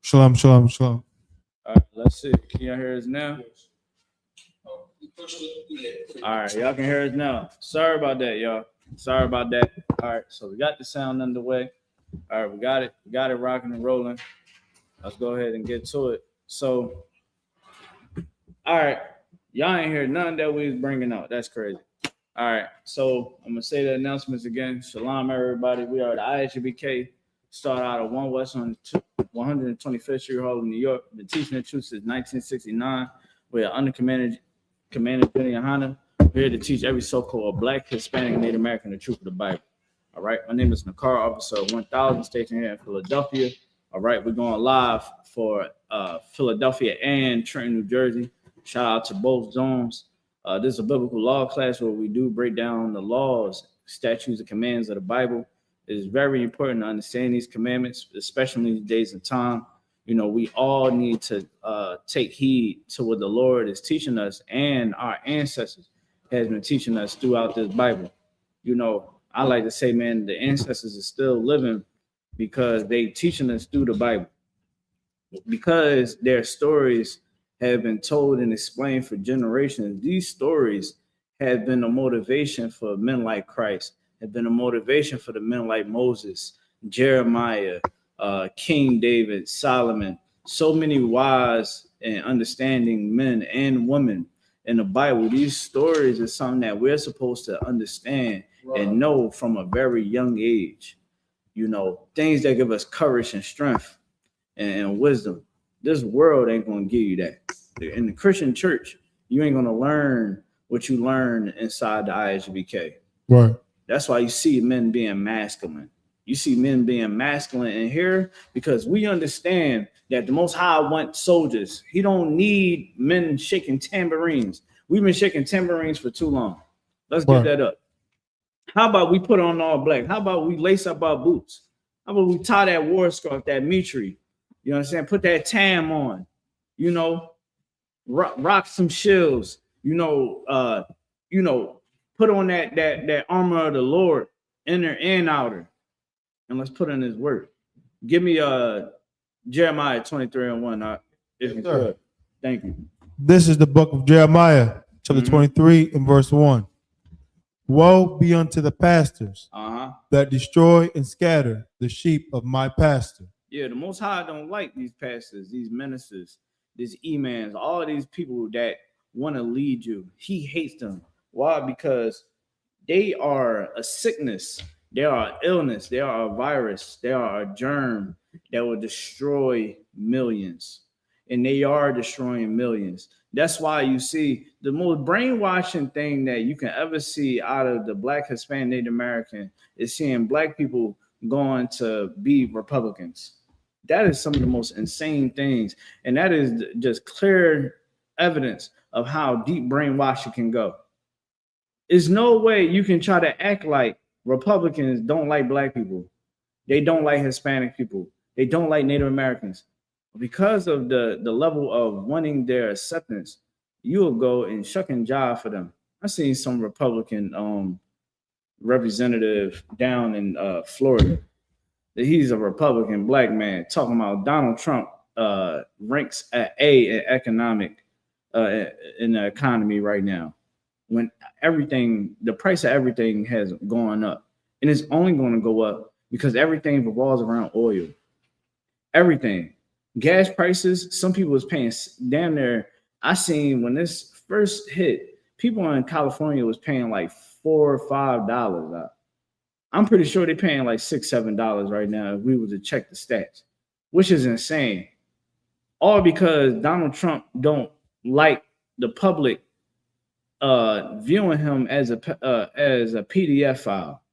Shalom, shalom, shalom. All right, let's see. Can y'all hear us now? All right, y'all can hear us now. Sorry about that, y'all. Sorry about that. All right, so we got the sound underway. All right, we got it. We got it rocking and rolling. Let's go ahead and get to it. So, all right, y'all ain't hear none that we was bringing out. That's crazy. All right, so I'm gonna say the announcements again. Shalom, everybody. We are the I.S.U.P.K. Start out of 1 West on 125th Street, Harlem, New York. Been teaching the truth since 1969. We are under Commander YAHANNA. We're here to teach every so-called Black, Hispanic, and Native American the truth of the Bible. All right, my name is Nakar, Officer 1000, stationed here in Philadelphia. All right, we're going live for Philadelphia and Trenton, New Jersey. Shout out to both zones. This is a biblical law class where we do break down the laws, statutes, and commands of the Bible. It is very important to understand these commandments, especially in these days and time. You know, we all need to take heed to what the Lord is teaching us and our ancestors has been teaching us throughout this Bible. You know, I like to say, man, the ancestors are still living because they teaching us through the Bible. Because their stories have been told and explained for generations. These stories have been a motivation for men like Christ, have been a motivation for the men like Moses, Jeremiah, King David, Solomon, so many wise and understanding men and women in the Bible. These stories are something that we're supposed to understand and know from a very young age. You know, things that give us courage and strength and wisdom. This world ain't going to give you that. In the Christian church, you ain't going to learn what you learn inside the I.S.U.P.K. Right. That's why you see men being masculine. You see men being masculine in here because we understand that the Most High wants soldiers. He don't need men shaking tambourines. We've been shaking tambourines for too long. Let's get that up. How about we put on all black? How about we lace up our boots? How about we tie that war scarf, that mitri? You know what I'm saying? Put that tam on. You know, rock some shields. You know, put on that armor of the Lord, inner and outer. And let's put in his word. Give me Jeremiah 23:1, if you could. Thank you. This is the book of Jeremiah, chapter 23 and verse 1. Woe be unto the pastors that destroy and scatter the sheep of my pastor. Yeah, the Most High don't like these pastors, these ministers, these imams, all these people that want to lead you. He hates them. Why? Because they are a sickness. They are illness. They are a virus. They are a germ that will destroy millions. And they are destroying millions. That's why you see the most brainwashing thing that you can ever see out of the Black, Hispanic, Native American is seeing Black people going to be Republicans. That is some of the most insane things. And that is just clear evidence of how deep brainwashing can go. There's no way you can try to act like Republicans don't like Black people. They don't like Hispanic people. They don't like Native Americans. Because of the level of wanting their acceptance, you will go and shuck and jive for them. I seen some Republican representative down in Florida. He's a Republican Black man talking about Donald Trump ranks at A in economic in the economy right now. When everything, the price of everything has gone up, and it's only going to go up because everything revolves around oil. Everything, gas prices. Some people was paying damn near. I seen when this first hit, people in California was paying like $4 or $5. I'm pretty sure they're paying like $6, $7 right now if we were to check the stats, which is insane. All because Donald Trump don't like the public viewing him as a PDF file.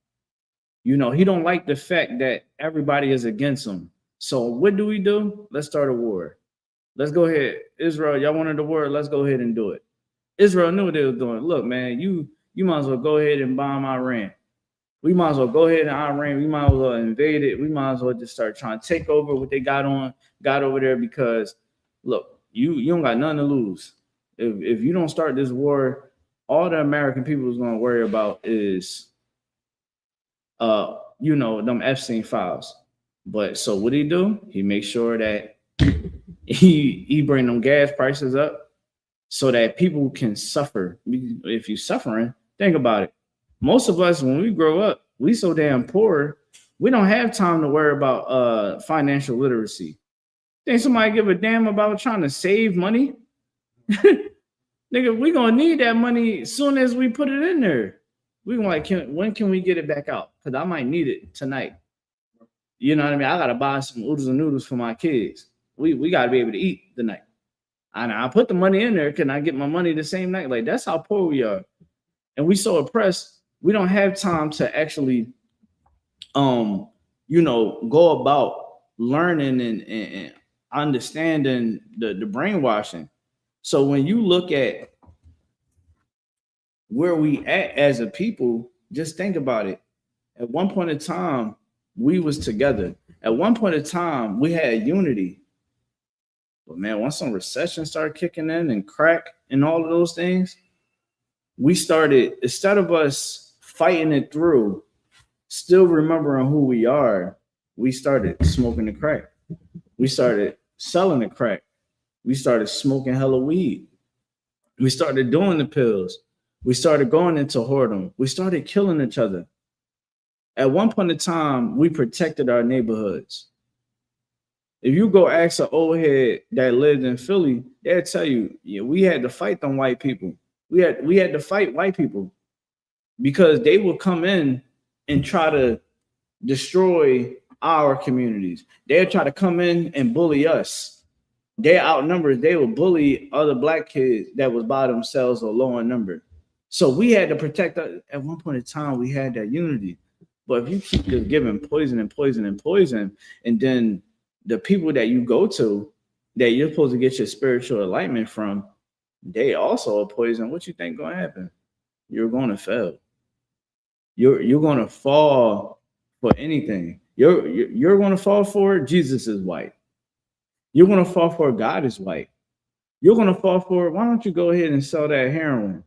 You know, he don't like the fact that everybody is against him. So what do? Let's start a war. Let's go ahead. Israel, y'all wanted the war. Let's go ahead and do it. Israel knew what they were doing. Look, man, you might as well go ahead and bomb Iran. We might as well go ahead in Iran. We might as well invade it. We might as well just start trying to take over what they got over there because, look, you don't got nothing to lose. If you don't start this war, all the American people is going to worry about is, them Epstein files. But so what he do? He makes sure that he bring them gas prices up so that people can suffer. If you're suffering, think about it. Most of us, when we grow up, we so damn poor, we don't have time to worry about financial literacy. Think somebody give a damn about trying to save money? Nigga, we gonna need that money as soon as we put it in there. We gonna like, when can we get it back out? Because I might need it tonight. You know what I mean? I gotta buy some oodles and noodles for my kids. We gotta be able to eat tonight. And I put the money in there. Can I get my money the same night? Like, that's how poor we are. And we so oppressed, we don't have time to actually go about learning and understanding the brainwashing. So when you look at where we at as a people, just think about it. At one point in time, we was together. At one point in time, we had unity. But man, once some recession started kicking in and crack and all of those things, we started, instead of us fighting it through, still remembering who we are, we started smoking the crack. We started selling the crack. We started smoking hella weed. We started doing the pills. We started going into whoredom. We started killing each other. At one point in time, we protected our neighborhoods. If you go ask an old head that lived in Philly, they'll tell you, yeah, we had to fight them white people. We had to fight white people because they would come in and try to destroy our communities. They'll try to come in and bully us. They're outnumbered. They would bully other black kids that was by themselves or low in number. So we had to protect. At one point in time, we had that unity. But if you keep just giving poison and poison and poison, and then the people that you go to that you're supposed to get your spiritual enlightenment from, they also are poison. What you think gonna happen? You're gonna fail. You're gonna fall for anything. You're gonna fall for it. Jesus is white. You're gonna fall for God is white. You're gonna fall for it. Why don't you go ahead and sell that heroin?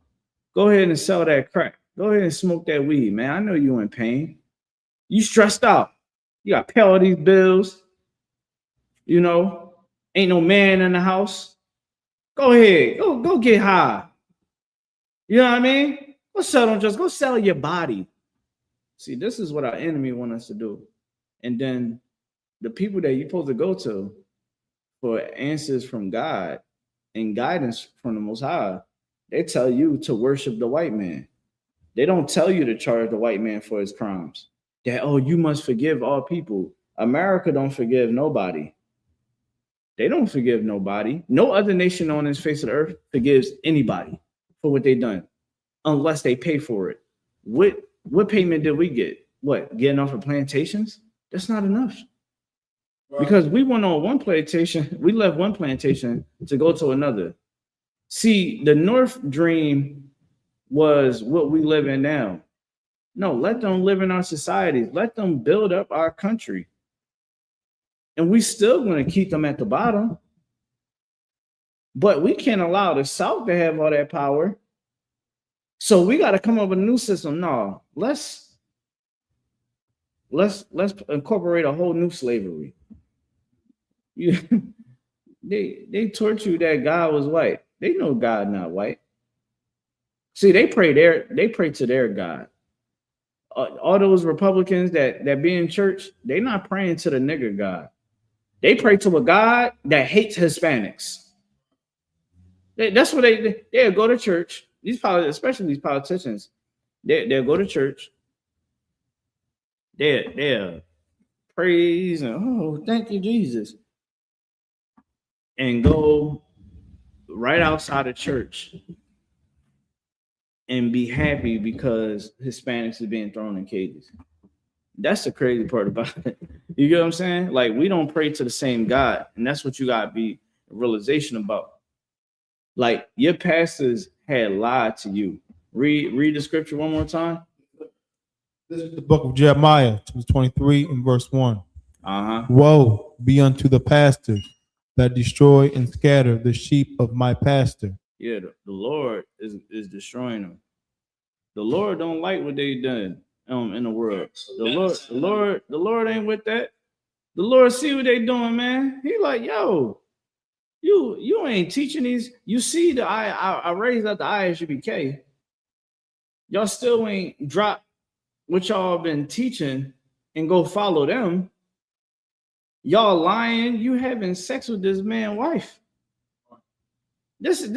Go ahead and sell that crack. Go ahead and smoke that weed, man. I know you in pain. You stressed out. You got to pay all these bills. You know, ain't no man in the house. Go ahead. Go get high. You know what I mean? Go sell your body. See, this is what our enemy want us to do. And then the people that you're supposed to go to for answers from God and guidance from the Most High, they tell you to worship the white man. They don't tell you to charge the white man for his crimes. That, oh, you must forgive all people. America don't forgive nobody. They don't forgive nobody. No other nation on this face of the earth forgives anybody for what they done, unless they pay for it. What payment did we get? What, getting off of plantations? That's not enough. Right. Because we went on one plantation, we left one plantation to go to another. See, the North dream was what we live in now. No, let them live in our societies. Let them build up our country. And we still going to keep them at the bottom. But we can't allow the South to have all that power. So we got to come up with a new system. No, let's incorporate a whole new slavery. They taught you that God was white. They know God not white. See, they pray to their God. All those Republicans that be in church, they're not praying to the nigger God. They pray to a God that hates Hispanics. That's what they'll go to church. Especially these politicians, they'll go to church. They'll praise and, oh, thank you, Jesus. And go right outside of church and be happy because Hispanics are being thrown in cages. That's the crazy part about it. You get what I'm saying? Like, we don't pray to the same God, and that's what you got to be a realization about. Like, your pastors had lied to you. Read the scripture one more time. This is the book of Jeremiah, chapter 23 and verse 1. Uh-huh. Woe be unto the pastors that destroy and scatter the sheep of my pastor. Yeah, the Lord is destroying them. The Lord don't like what they done in the world. The Lord ain't with that. The Lord see what they doing, man. He like, yo, you ain't teaching these. You see I raised up the I.S.U.P.K. Y'all still ain't dropped what y'all been teaching and go follow them. Y'all lying. You having sex with this man's wife. This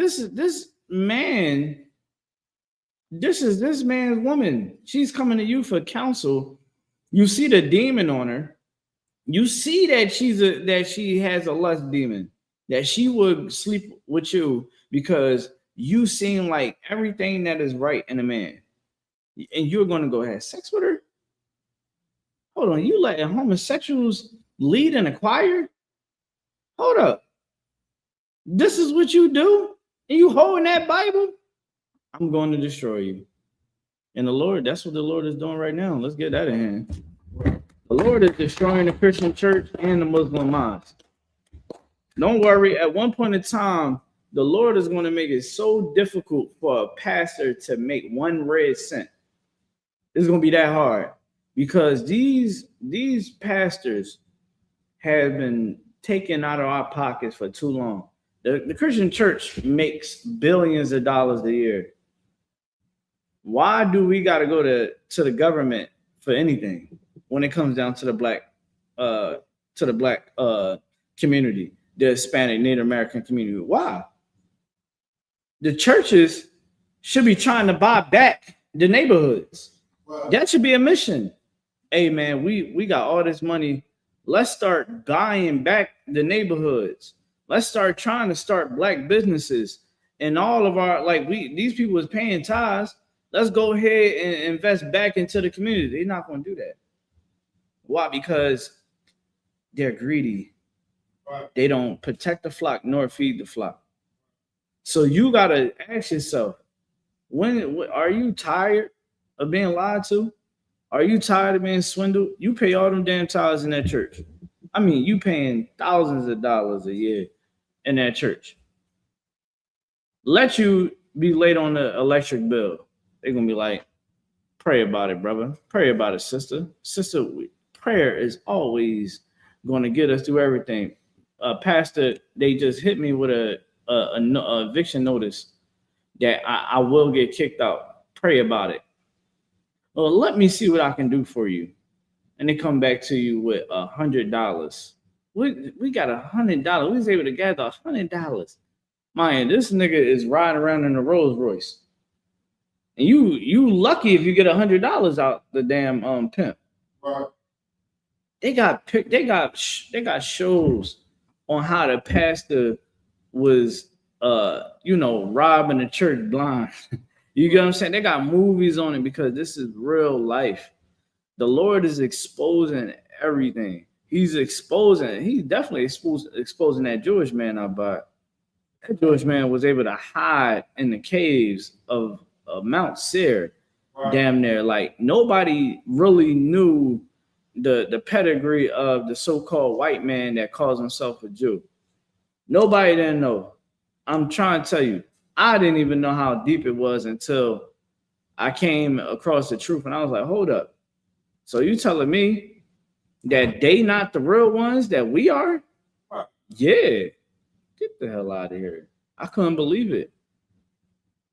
man. This is this man's woman. She's coming to you for counsel. You see the demon on her. You see that she has a lust demon, that she would sleep with you because you seem like everything that is right in a man, and you're going to go have sex with her. Hold on, you letting homosexuals lead in a choir? Hold up, this is what you do, and you holding that Bible? I'm going to destroy you. And the Lord, that's what the Lord is doing right now. Let's get that in hand. The Lord is destroying the Christian church and the Muslim mosque. Don't worry. At one point in time, the Lord is going to make it so difficult for a pastor to make 1 red cent. It's going to be that hard because these pastors have been taken out of our pockets for too long. The Christian church makes billions of dollars a year. Why do we got to go to the government for anything when it comes down to the black community, the Hispanic, Native American community? Why? The churches should be trying to buy back the neighborhoods. Wow. That should be a mission. Hey man, we got all this money. Let's start buying back the neighborhoods. Let's start trying to start black businesses. And all of our, these people is paying tithes. Let's go ahead and invest back into the community. They're not going to do that. Why? Because they're greedy. Right. They don't protect the flock nor feed the flock. So you got to ask yourself, when are you tired of being lied to? Are you tired of being swindled? You pay all them damn tithes in that church. I mean, you paying thousands of dollars a year in that church. Let you be late on the electric bill. They're going to be like, pray about it, brother. Pray about it, sister. Sister, prayer is always going to get us through everything. Pastor, they just hit me with a eviction notice that I will get kicked out. Pray about it. Well, let me see what I can do for you. And they come back to you with $100. We got $100. We was able to gather $100. Man, this nigga is riding around in a Rolls Royce. And you lucky if you get $100 out the damn pimp. Right. They got shows on how the pastor was robbing the church blind. You get what I'm saying? They got movies on it because this is real life. The Lord is exposing everything. He's definitely exposing that Jewish man out by. That Jewish man was able to hide in the caves of Mount Seir, right. Damn near. Like nobody really knew the pedigree of the so-called white man that calls himself a Jew. Nobody didn't know. I'm trying to tell you, I didn't even know how deep it was until I came across the truth, and I was like, hold up. So you telling me that they not the real ones that we are? Right. Yeah. Get the hell out of here. I couldn't believe it.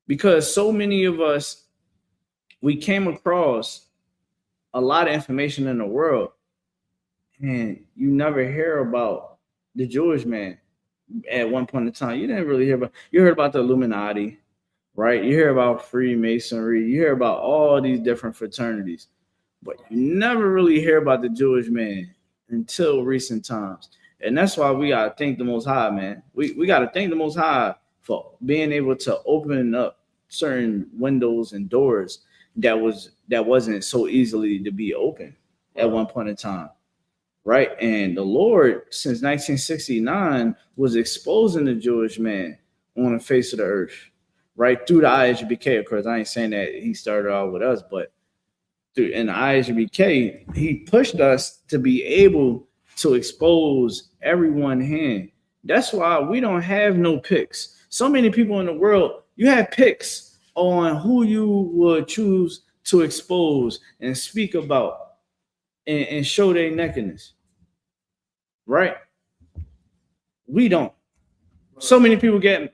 Because so many of us, we came across a lot of information in the world, and you never hear about the Jewish man at one point in time. You didn't really hear about, you heard about the Illuminati, right? You hear about Freemasonry. You hear about all these different fraternities, but you never really hear about the Jewish man until recent times. And that's why we got to thank the Most High, man. We got to thank the Most High for being able to open up certain windows and doors that wasn't so easily to be open at one point in time, right? And the Lord, since 1969, was exposing the Jewish man on the face of the earth, right? Through the I.S.U.P.K, of course. I ain't saying that he started out with us, but in the I.S.U.P.K, he pushed us to be able to expose everyone hand. That's why we don't have no picks. So many people in the world, you have picks on who you would choose to expose and speak about and show their nakedness. right? We don't. So many people get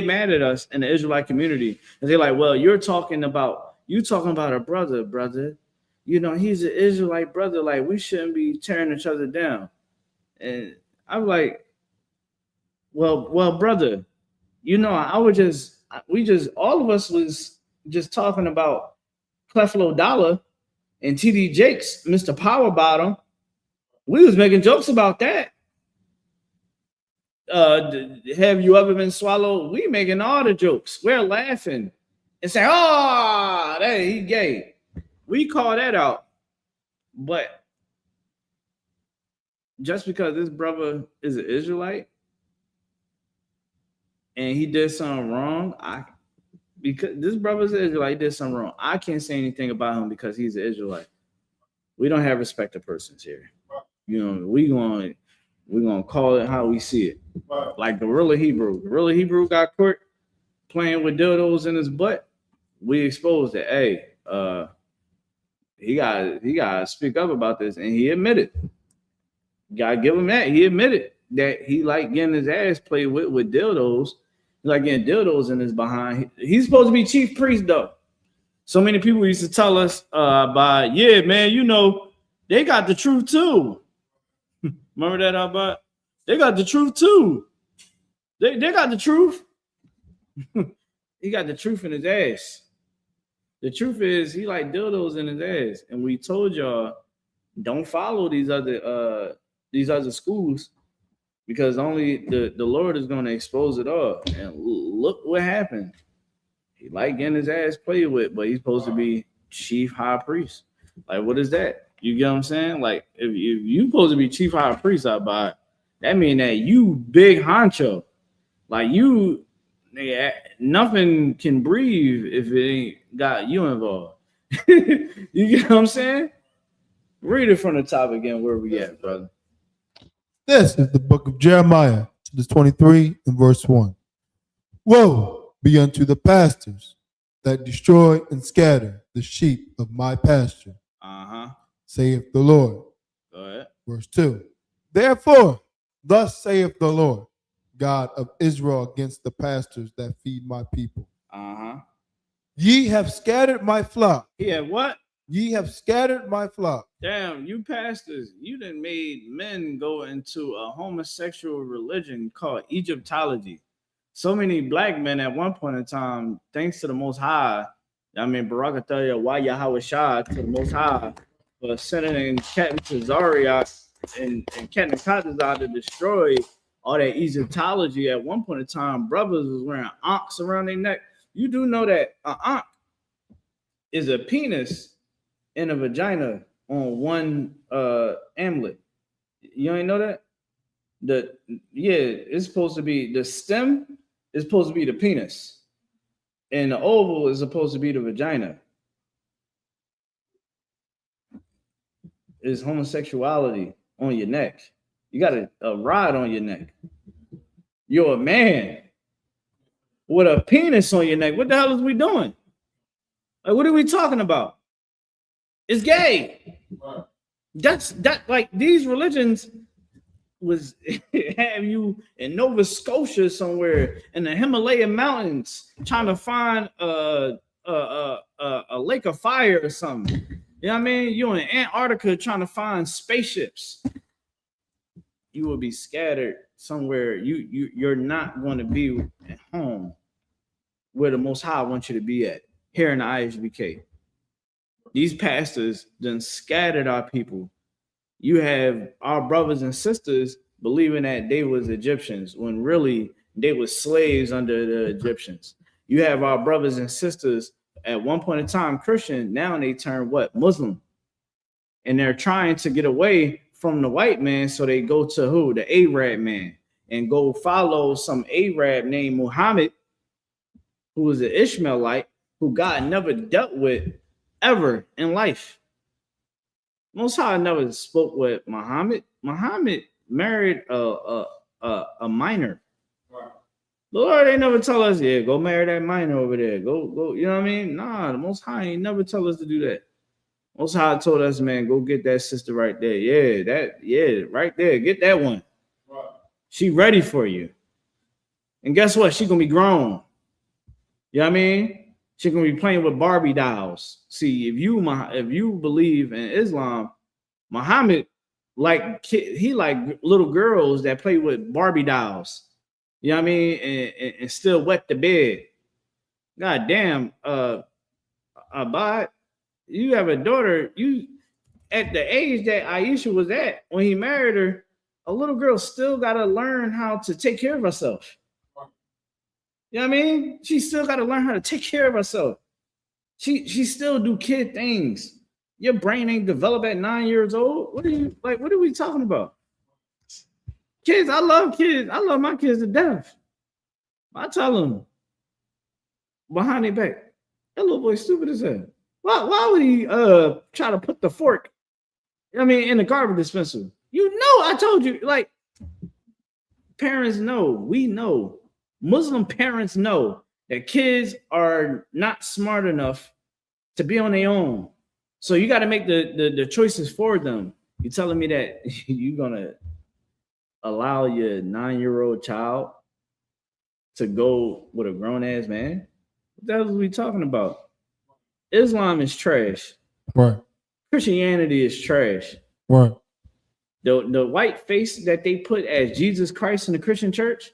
mad at us in the Israelite community, and they're like, "Well, you're talking about a brother. You know, he's an Israelite brother. Like, we shouldn't be tearing each other down." And I'm like, well, brother, you know, all of us was just talking about Cleflo Dollar and TD Jakes, Mr. Power Bottom. We was making jokes about that. Have you ever been swallowed? We making all the jokes. We're laughing and saying, "Oh, that he gay." We call that out. But just because this brother is an Israelite and he did something wrong, because this brother's an Israelite, did something wrong, I can't say anything about him because he's an Israelite. We don't have respect of persons here. You know, we're gonna call it how we see it. Like Gorilla Hebrew got caught playing with dildos in his butt. We exposed it. Hey, he got to speak up about this, and he admitted. Gotta give him that. He admitted that he like getting his ass played with dildos. He like getting dildos in his behind. He's supposed to be chief priest though. So many people used to tell us yeah, man, you know, they got the truth too. Remember that about? They got the truth too. They got the truth. He got the truth in his ass. The truth is he like dildos in his ass. And we told y'all, don't follow these other schools, because only the Lord is going to expose it all. And look what happened. He like getting his ass played with, but he's supposed to be chief high priest. Like, what is that? You get what I'm saying? Like, if you supposed to be chief high priest, that mean that you big honcho. Like, you, nothing can breathe if it ain't got you involved. You get what I'm saying? Read it from the top again. Where we at, brother? This is the book of Jeremiah, chapter 23 and verse 1. Woe be unto the pastors that destroy and scatter the sheep of my pasture, saith the Lord. Go ahead. Verse 2. Therefore, thus saith the Lord, God of Israel, against the pastors that feed my people. Ye have scattered my flock. Yeah, what? Ye have scattered my flock. Damn, you pastors, you done made men go into a homosexual religion called Egyptology. So many black men at one point in time, thanks to the Most High, I mean, Barakataya, YAHANNA to the Most High, for sending Captain Tazariot and Captain Katazar to destroy all that Egyptology. At one point in time, brothers was wearing ankhs around their neck. You do know that an ankh is a penis and a vagina on one amulet. You ain't know that? It's supposed to be the stem is supposed to be the penis, and the oval is supposed to be the vagina. It's homosexuality on your neck. You got a rod on your neck. You're a man with a penis on your neck. What the hell is we doing? Like, what are we talking about? It's gay. That's like these religions was have you in Nova Scotia somewhere in the Himalayan mountains trying to find a lake of fire or something. You know what I mean? You're in Antarctica trying to find spaceships. You will be scattered somewhere. You're not going to be at home where the Most High wants you to be at, here in the I.S.U.P.K. These pastors done scattered our people. You have our brothers and sisters believing that they was Egyptians when really they were slaves under the Egyptians. You have our brothers and sisters at one point in time Christian, now they turn what? Muslim. And they're trying to get away from the white man, so they go to who? The Arab man, and go follow some Arab named Muhammad, who was an Ishmaelite, who God never dealt with ever in life. Most High never spoke with Muhammad. Muhammad married a minor. The Lord ain't never tell us, yeah, go marry that minor over there. Go, you know what I mean? Nah, the Most High ain't never tell us to do that. Most High told us, man, go get that sister right there. Yeah, right there. Get that one. Right. She ready for you. And guess what? She gonna be grown. You know what I mean? She gonna be playing with Barbie dolls. See, if you believe in Islam, Muhammad he like little girls that play with Barbie dolls. You know what I mean? And still wet the bed. God damn, Abad, you have a daughter. You at the age that Aisha was at when he married her, a little girl still gotta learn how to take care of herself. You know what I mean? She still got to learn how to take care of herself. She still do kid things. Your brain ain't developed at 9 years old. What are we talking about? Kids, I love kids. I love my kids to death. I tell them behind their back, that little boy stupid as hell. Why would he try to put the fork, in the garbage dispenser? You know, I told you, like, parents know, we know. Muslim parents know that kids are not smart enough to be on their own. So you got to make the choices for them. You telling me that you're going to allow your 9-year-old child to go with a grown-ass man? What the hell are we talking about? Islam is trash. Right. Christianity is trash. Right. The white face that they put as Jesus Christ in the Christian church,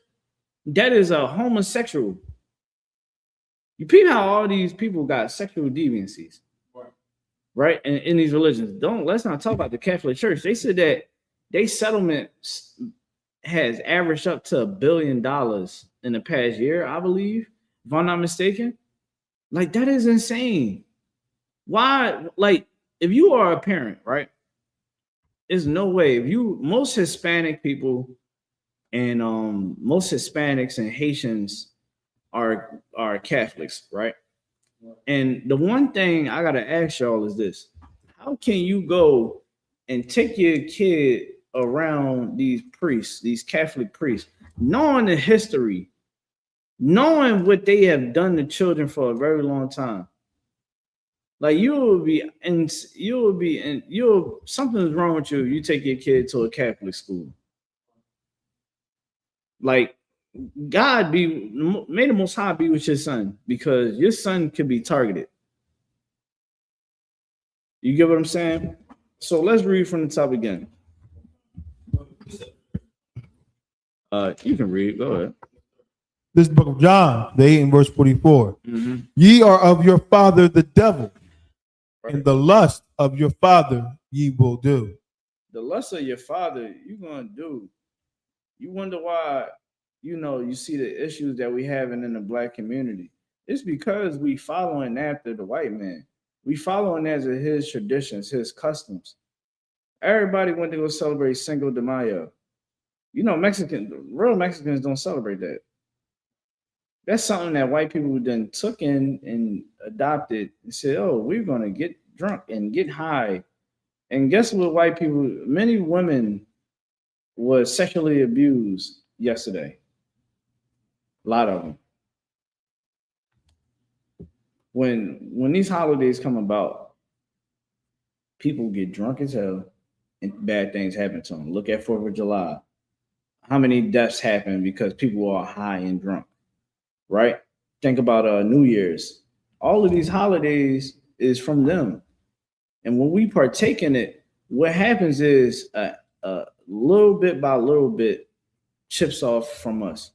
that is a homosexual. You peep how all these people got sexual deviancies, right? And in these religions, let's not talk about the Catholic Church. They said that their settlement has averaged up to $1 billion in the past year, I believe, if I'm not mistaken. Like, that is insane. Why? Like, if you are a parent, right? There's no way. Most Hispanic people and most Hispanics and Haitians are Catholics, right? And the one thing I gotta ask y'all is this: how can you go and take your kid around these priests, these Catholic priests, knowing the history, knowing what they have done to children for a very long time? Like, something's wrong with you. You take your kid to a Catholic school. Like, may the Most High be with your son, because your son could be targeted. You get what I'm saying? So let's read from the top again. You can read. Go ahead. This is the book of John, the 8 and verse 44. Mm-hmm. Ye are of your father the devil, Right. and the lust of your father ye will do. The lust of your father you're gonna do. You wonder why, you see the issues that we having in the black community. It's because we following after the white man. We following as his traditions, his customs. Everybody went to go celebrate Cinco de Mayo. Real Mexicans don't celebrate that. That's something that white people then took in and adopted and said, oh, we're going to get drunk and get high. And guess what, white people, many women were sexually abused yesterday. A lot of them. When these holidays come about, people get drunk as hell and bad things happen to them. Look at 4th of July. How many deaths happen because people are high and drunk, right? Think about New Year's. All of these holidays is from them. And when we partake in it, what happens is little bit by little bit chips off from us.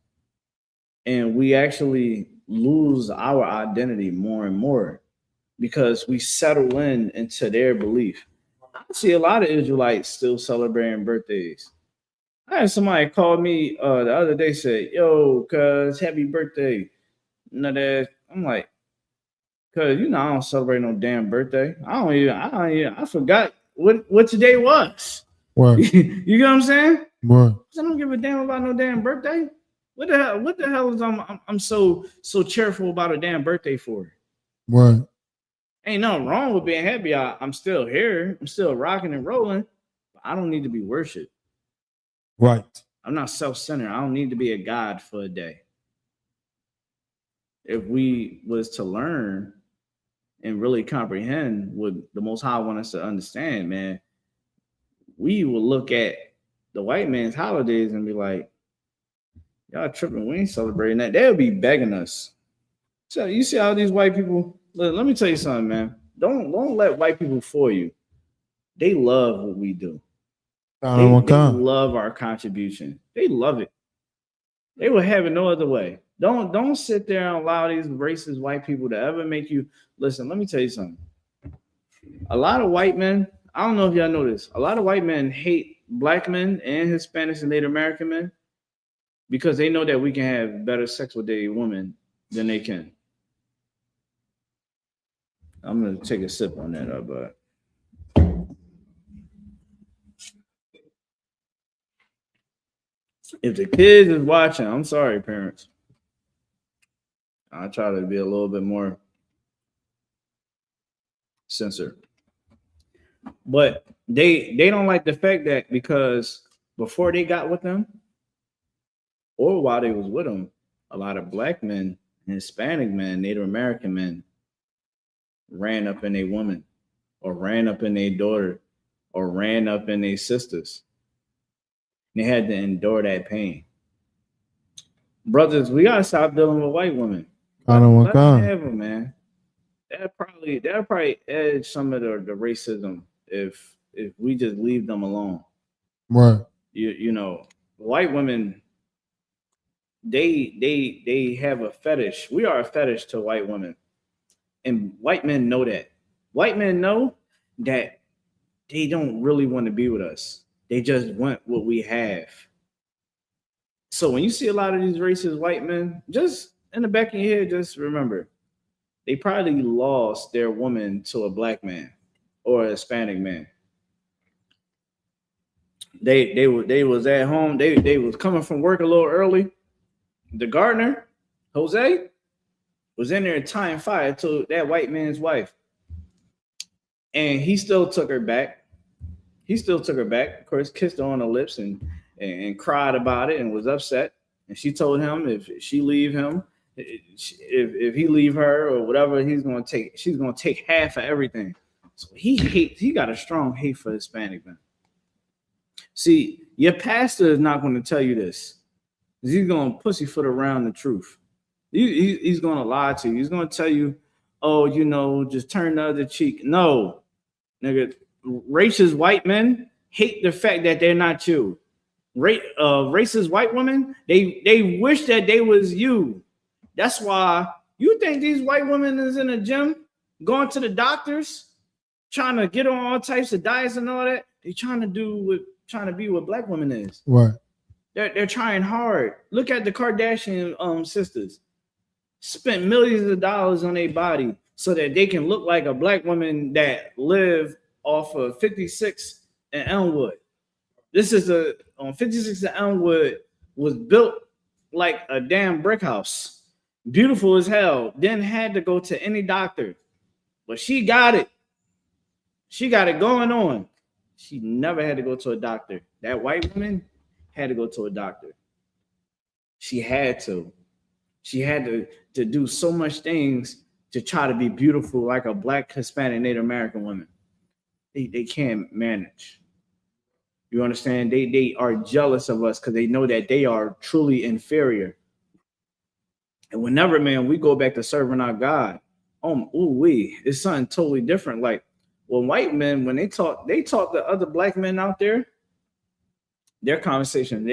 And we actually lose our identity more and more because we settle into their belief. I see a lot of Israelites still celebrating birthdays. I had somebody call me the other day, said, yo, cuz, happy birthday. I'm like, cuz, I don't celebrate no damn birthday. I forgot what today was. Right. You get what I'm saying? Right. I don't give a damn about no damn birthday. What the hell is I'm so cheerful about a damn birthday for? Right. Ain't nothing wrong with being happy. I'm still here. I'm still rocking and rolling. But I don't need to be worshipped. Right. I'm not self-centered. I don't need to be a god for a day. If we was to learn and really comprehend what the Most High want us to understand, man, we will look at the white man's holidays and be like, y'all tripping, we ain't celebrating that. They'll be begging us. So you see how these white people, let me tell you something, man. Don't let white people fool you. They love what we do. They love our contribution. They love it. They will have it no other way. Don't sit there and allow these racist white people to ever make you listen. Let me tell you something. A lot of white men, I don't know if y'all know this, a lot of white men hate black men and Hispanics and Native American men because they know that we can have better sex with their women than they can. I'm gonna take a sip on that, but if the kids is watching, I'm sorry, parents. I try to be a little bit more censored. But they don't like the fact that because before they got with them, or while they was with them, a lot of black men, Hispanic men, Native American men ran up in a woman, or ran up in a daughter, or ran up in their sisters. They had to endure that pain. Brothers, we gotta stop dealing with white women. I don't want to have them, man. That'll probably edge some of the racism if we just leave them alone. Right. You know, white women, they have a fetish. We are a fetish to white women. And white men know that. White men know that they don't really want to be with us. They just want what we have. So when you see a lot of these racist white men, just in the back of your head, just remember, they probably lost their woman to a black man or a Hispanic man. They was at home. They was coming from work a little early. The gardener, Jose, was in there tying fire to that white man's wife. And he still took her back. Of course, kissed her on the lips and cried about it and was upset. And she told him if she leave him, if he leave her or whatever, she's gonna take half of everything. So he got a strong hate for Hispanic men. See, your pastor is not going to tell you this. He's going to pussyfoot around the truth. He's going to lie to you. He's going to tell you, oh, you know, just turn the other cheek. No, nigga, racist white men hate the fact that they're not you. Racist white women, they wish that they was you. That's why you think these white women is in the gym, going to the doctors, trying to get on all types of diets and all that. They trying to be what black women is. Right. They're trying hard. Look at the Kardashian sisters. Spent millions of dollars on their body so that they can look like a black woman that live off of 56 and Elmwood. This is on 56 and Elmwood was built like a damn brick house. Beautiful as hell. Didn't had to go to any doctor. But she got it. She got it going on. She never had to go to a doctor. That white woman had to go to a doctor. She had to. She had to do so much things to try to be beautiful like a black, Hispanic, Native American woman. They can't manage. You understand? They are jealous of us because they know that they are truly inferior. And whenever, man, we go back to serving our God, it's something totally different. Like when white men, when they talk to other black men out there, their conversation.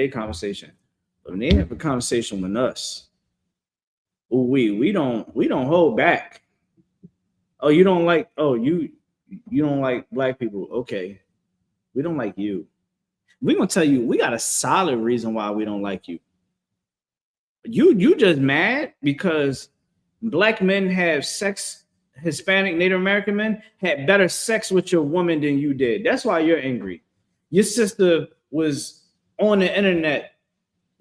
But when they have a conversation with us, we don't hold back. Oh, you don't like, you don't like black people. Okay. We don't like you. We're gonna tell you we got a solid reason why we don't like you. You just mad because black men have sex, Hispanic, Native American men had better sex with your woman than you did. That's why you're angry. Your sister was on the internet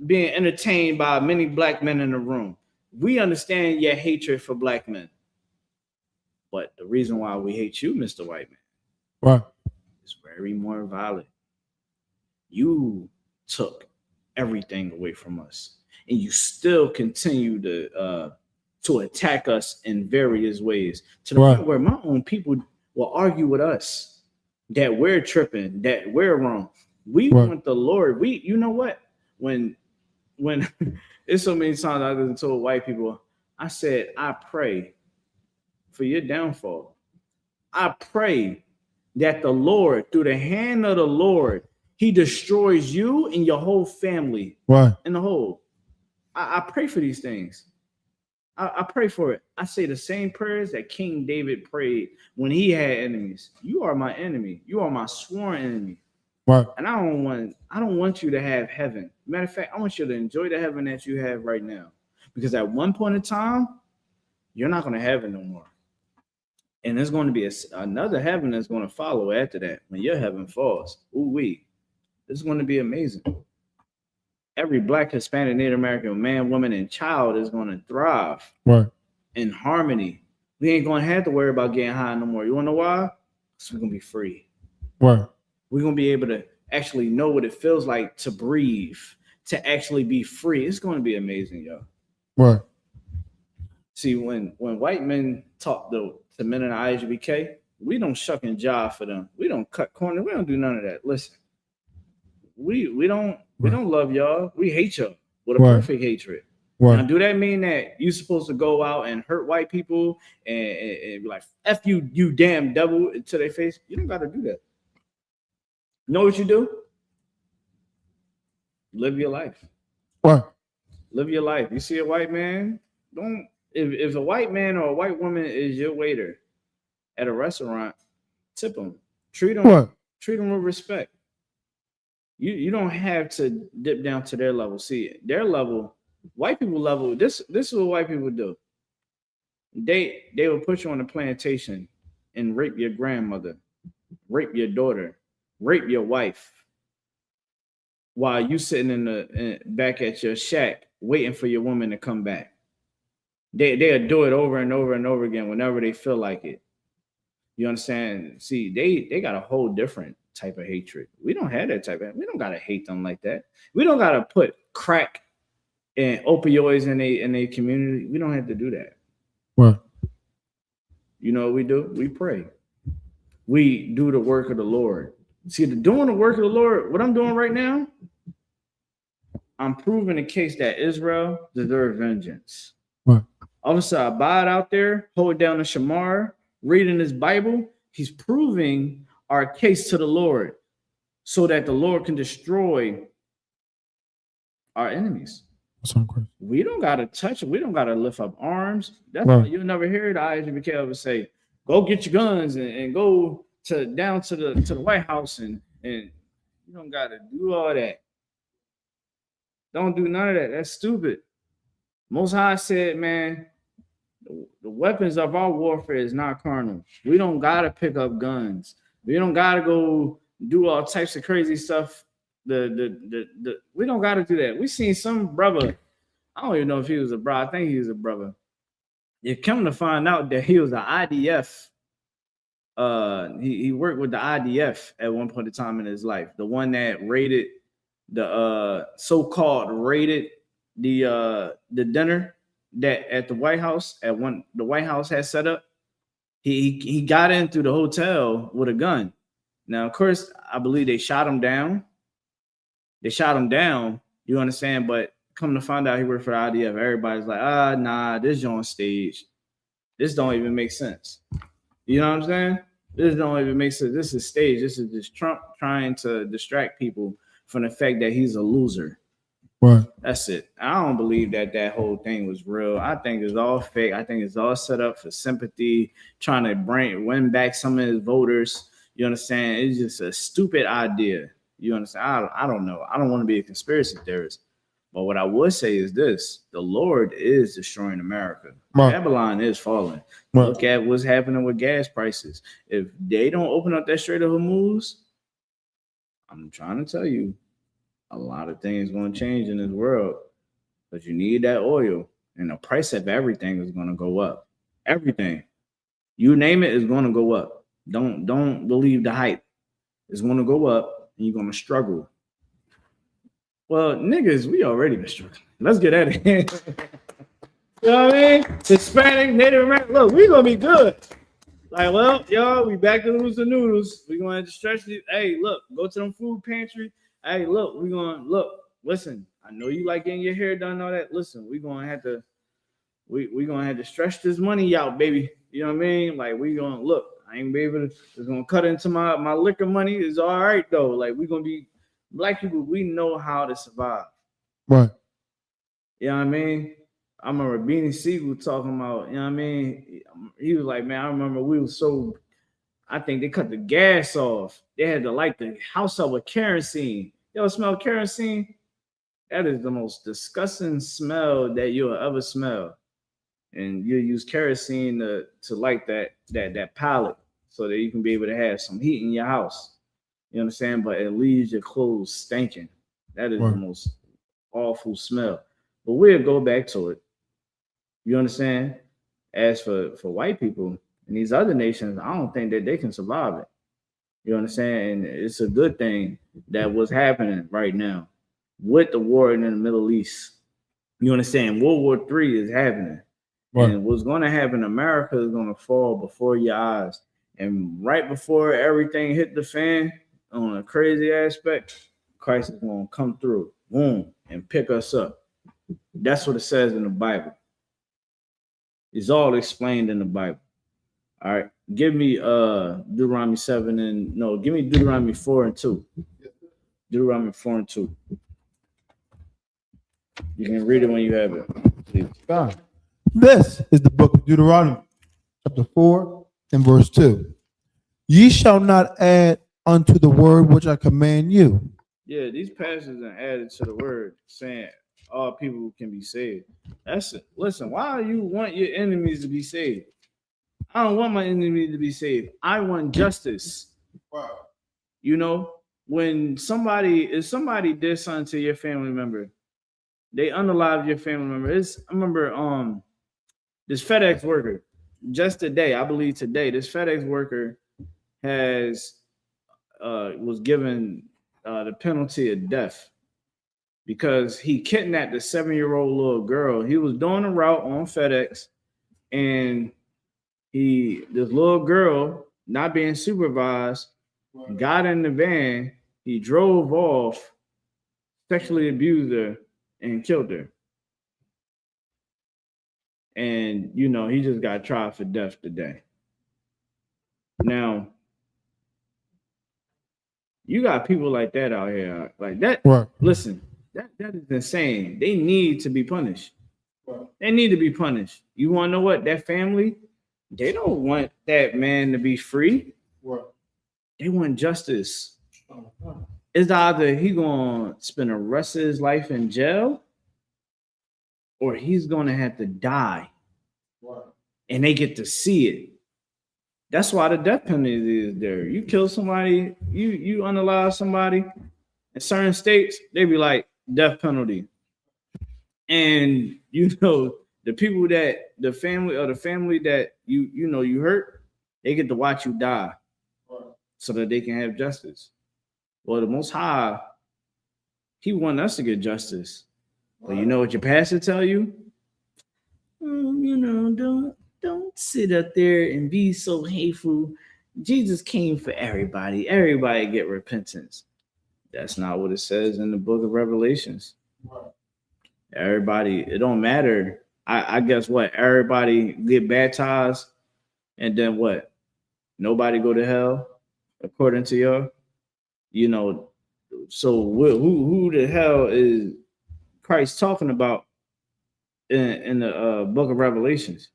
being entertained by many black men in the room. We understand your hatred for black men. But the reason why we hate you, Mr. White Man, right, is very more violent. You took everything away from us, and you still continue to to attack us in various ways, to the Right. point where my own people will argue with us that we're tripping, that we're wrong. We Right. want the Lord. You know what? When it's so many times I just told white people, I said, I pray for your downfall. I pray that the Lord, through the hand of the Lord, he destroys you and your whole family Right. in the whole. I pray for these things. I pray for it. I say the same prayers that King David prayed when he had enemies. You are my enemy. You are my sworn enemy. Right. And I don't want you to have heaven. Matter of fact, I want you to enjoy the heaven that you have right now. Because at one point in time, you're not going to have it no more. And there's going to be another heaven that's going to follow after that. When your heaven falls, ooh-wee, this is going to be amazing. Every Black, Hispanic, Native American man, woman, and child is going to thrive Right. in harmony. We ain't going to have to worry about getting high no more. You want to know why? Because we're going to be free. Right. We're going to be able to actually know what it feels like to breathe, to actually be free. It's going to be amazing, y'all. Right. See, when white men talk to men in the I.S.U.P.K, we don't shuck and jive for them. We don't cut corners. We don't do none of that. Listen, we don't love y'all. We hate y'all with a perfect hatred. Right. Now, do that mean that you're supposed to go out and hurt white people and be like, F you, you damn devil, to their face? You don't got to do that. You know what you do? Live your life. Right. Live your life. You see a white man, don't. If a white man or a white woman is your waiter at a restaurant, tip them. Treat them with respect. You don't have to dip down to their level. See, their level, white people level, this is what white people do. They will put you on a plantation and rape your grandmother, rape your daughter, rape your wife, while you sitting back at your shack waiting for your woman to come back. They'll do it over and over and over again whenever they feel like it. You understand? See, they got a whole different type of hatred. We don't have that type of. We don't gotta hate them like that. We don't gotta put crack and opioids in a community. We don't have to do that. Right. You know what we do? We pray. We do the work of the Lord. See, doing the work of the Lord, what I'm doing right now, I'm proving the case that Israel deserves vengeance. Right. Officer Abad out there, hold down the Shamar, reading his Bible, he's proving our case to the Lord so that the Lord can destroy our enemies. We don't got to touch it. We don't got to lift up arms. That's why you'll never hear the I.S.U.P.K ever say, go get your guns and go down to the White House and you don't got to do all that. Don't do none of that. That's stupid. Most High said, man, the weapons of our warfare is not carnal. We don't got to pick up guns. We don't got to go do all types of crazy stuff. We don't got to do that. We seen some brother. I don't even know if he was a brother. I think he was a brother. You come to find out that he was an IDF. He worked with the IDF at one point in time in his life. The one that raided the so-called raided the dinner that at the White House the White House had set up. He got in through the hotel with a gun. Now, of course, I believe they shot him down. You understand? But come to find out he worked for the IDF. Everybody's like, nah, this on stage. This don't even make sense. You know what I'm saying? This don't even make sense. This is stage. This is just Trump trying to distract people from the fact that he's a loser. Right. That's it. I don't believe that whole thing was real. I think it's all fake. I think it's all set up for sympathy, trying to win back some of his voters. You understand? It's just a stupid idea. You understand? I don't know. I don't want to be a conspiracy theorist. But what I would say is this: the Lord is destroying America. Right. Babylon is falling. Right. Look at what's happening with gas prices. If they don't open up that Strait of Hormuz, I'm trying to tell you, a lot of things going to change in this world. But you need that oil, and the price of everything is going to go up. Everything, you name it, is going to go up. Don't believe the hype. It's going to go up, and you're going to struggle. Well, niggas, we already been struggling. Let's get at it. You know what I mean? Hispanic, Native American. Look, we gonna be good. Like, well, y'all, we back to lose the noodles. We gonna have to stretch it. Hey, look, go to them food pantry. Hey, look, we gonna look. Listen, I know you like getting your hair done and all that. Listen, we gonna have to we gonna have to stretch this money out, baby. You know what I mean? Like we gonna look. I ain't be able to. It's gonna cut into my liquor money. It's all right though. Like we gonna be black people. We know how to survive. Right. You know what I mean? I remember Beanie Siegel talking about. You know what I mean? He was like, man, I remember we was so. I think they cut the gas off. They had to light the house up with kerosene. You ever smell kerosene? That is the most disgusting smell that you'll ever smell. And you use kerosene to light that pallet so that you can be able to have some heat in your house. You understand? But it leaves your clothes stinking. That is the most awful smell. But we'll go back to it. You understand? As for white people in these other nations, I don't think that they can survive it. You understand? And it's a good thing that what's happening right now with the war in the Middle East. You understand? World War III is happening. Right. And what's going to happen, America is going to fall before your eyes. And right before everything hit the fan on a crazy aspect, Christ is going to come through, boom, and pick us up. That's what it says in the Bible. It's all explained in the Bible. All right. Give me Deuteronomy 7 and no, give me Deuteronomy 4 and 2. Deuteronomy 4 and 2. You can read it when you have it. Please. This is the book of Deuteronomy, chapter 4 and verse 2. Ye shall not add unto the word which I command you. Yeah, these passages are added to the word saying all people can be saved. That's it. Listen, why do you want your enemies to be saved? I don't want my enemy to be saved. I want justice. Wow. You know, when somebody did something to your family member, they unalived your family member. I remember this FedEx worker, just today, I believe today, this FedEx worker was given the penalty of death because he kidnapped a 7-year-old little girl. He was doing a route on FedEx, and this little girl, not being supervised, got in the van. He drove off, sexually abused her, and killed her. And, you know, he just got tried for death today. Now, you got people like that out here. Like that. Right. Listen, that is insane. They need to be punished. Right. They need to be punished. You want to know what? That family, they don't want that man to be free. Right. They want justice. It's either he going to spend the rest of his life in jail or he's going to have to die. Right. And they get to see it. That's why the death penalty is there. You kill somebody, you unalive somebody. In certain states, they be like death penalty. And you know, the people that the family that you hurt, they get to watch you die so that they can have justice. Well, the Most High, he want us to get justice. But you know what your pastor tell you? You know, don't sit up there and be so hateful. Jesus came for everybody. Everybody get repentance. That's not what it says in the book of Revelations. Everybody, it don't matter. I guess what? Everybody get baptized and then what? Nobody go to hell according to y'all? You know, so who the hell is Christ talking about in the book of Revelations?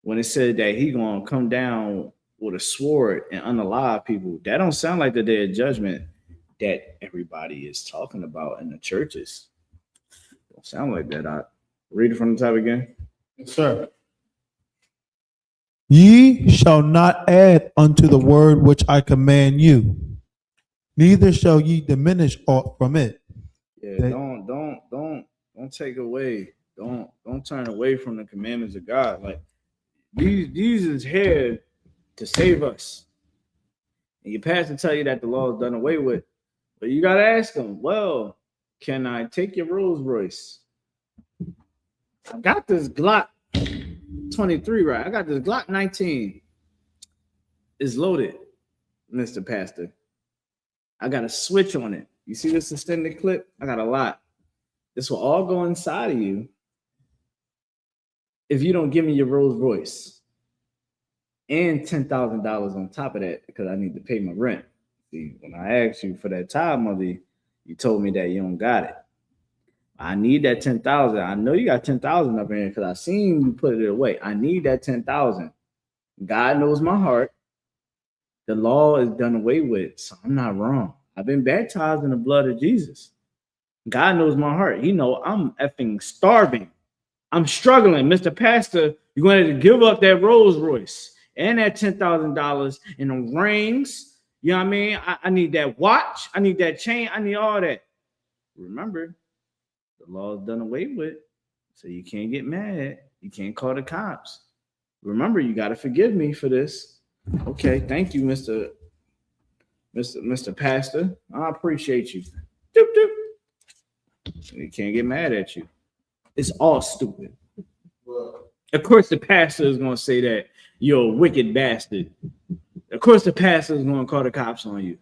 When it said that he gonna come down with a sword and unalive people, that don't sound like the day of judgment that everybody is talking about in the churches. Don't sound like that. I read it from the top again. Yes, sir. Ye shall not add unto the word which I command you, neither shall ye diminish aught from it. Yeah, don't take away. Don't turn away from the commandments of God. Like these is here to save us. And your pastor tell you that the law is done away with. But you got to ask them, well, can I take your Rolls Royce? I got this Glock 23, right? I got this Glock 19. It's loaded, Mr. Pastor. I got a switch on it. You see this extended clip? I got a lot. This will all go inside of you if you don't give me your Rolls Royce. And $10,000 on top of that because I need to pay my rent. See, when I asked you for that time, mother, you told me that you don't got it. I need that 10,000. I know you got 10,000 up in here because I seen you put it away. I need that 10,000. God knows my heart. The law is done away with, so I'm not wrong. I've been baptized in the blood of Jesus. God knows my heart. He know I'm effing starving. I'm struggling, Mr. Pastor. You're going to give up that Rolls Royce and that $10,000 and the rings. You know what I mean? I need that watch. I need that chain. I need all that. Remember, the law is done away with, so you can't get mad. You can't call the cops. Remember, you got to forgive me for this. Okay, thank you, Mr. Pastor. I appreciate you. Doop, doop. You can't get mad at you. It's all stupid. Of course, the pastor is going to say that you're a wicked bastard. Of course, the pastor is going to call the cops on you.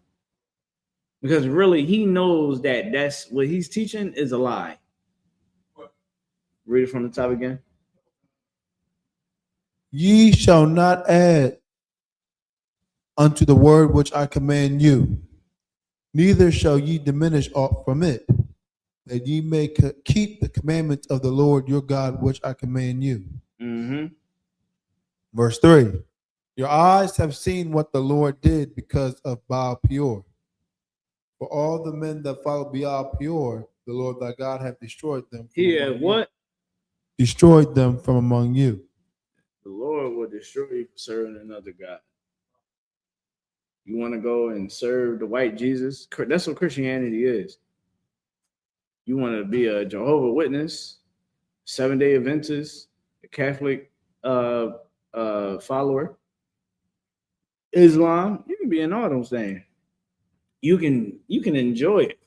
Because really, he knows that that's what he's teaching is a lie. Read it from the top again. Ye shall not add unto the word which I command you, neither shall ye diminish aught from it, that ye may keep the commandments of the Lord your God, which I command you. Mm-hmm. Verse 3. Your eyes have seen what the Lord did because of Baal-peor. For all the men that follow Baal-peor, the Lord thy God hath destroyed them. Here, what? Destroyed them from among you. The Lord will destroy you for serving another God. You want to go and serve the white Jesus? That's what Christianity is. You want to be a Jehovah's Witness, Seventh-day Adventist, a Catholic follower, Islam. You can be in all those things. You can enjoy it.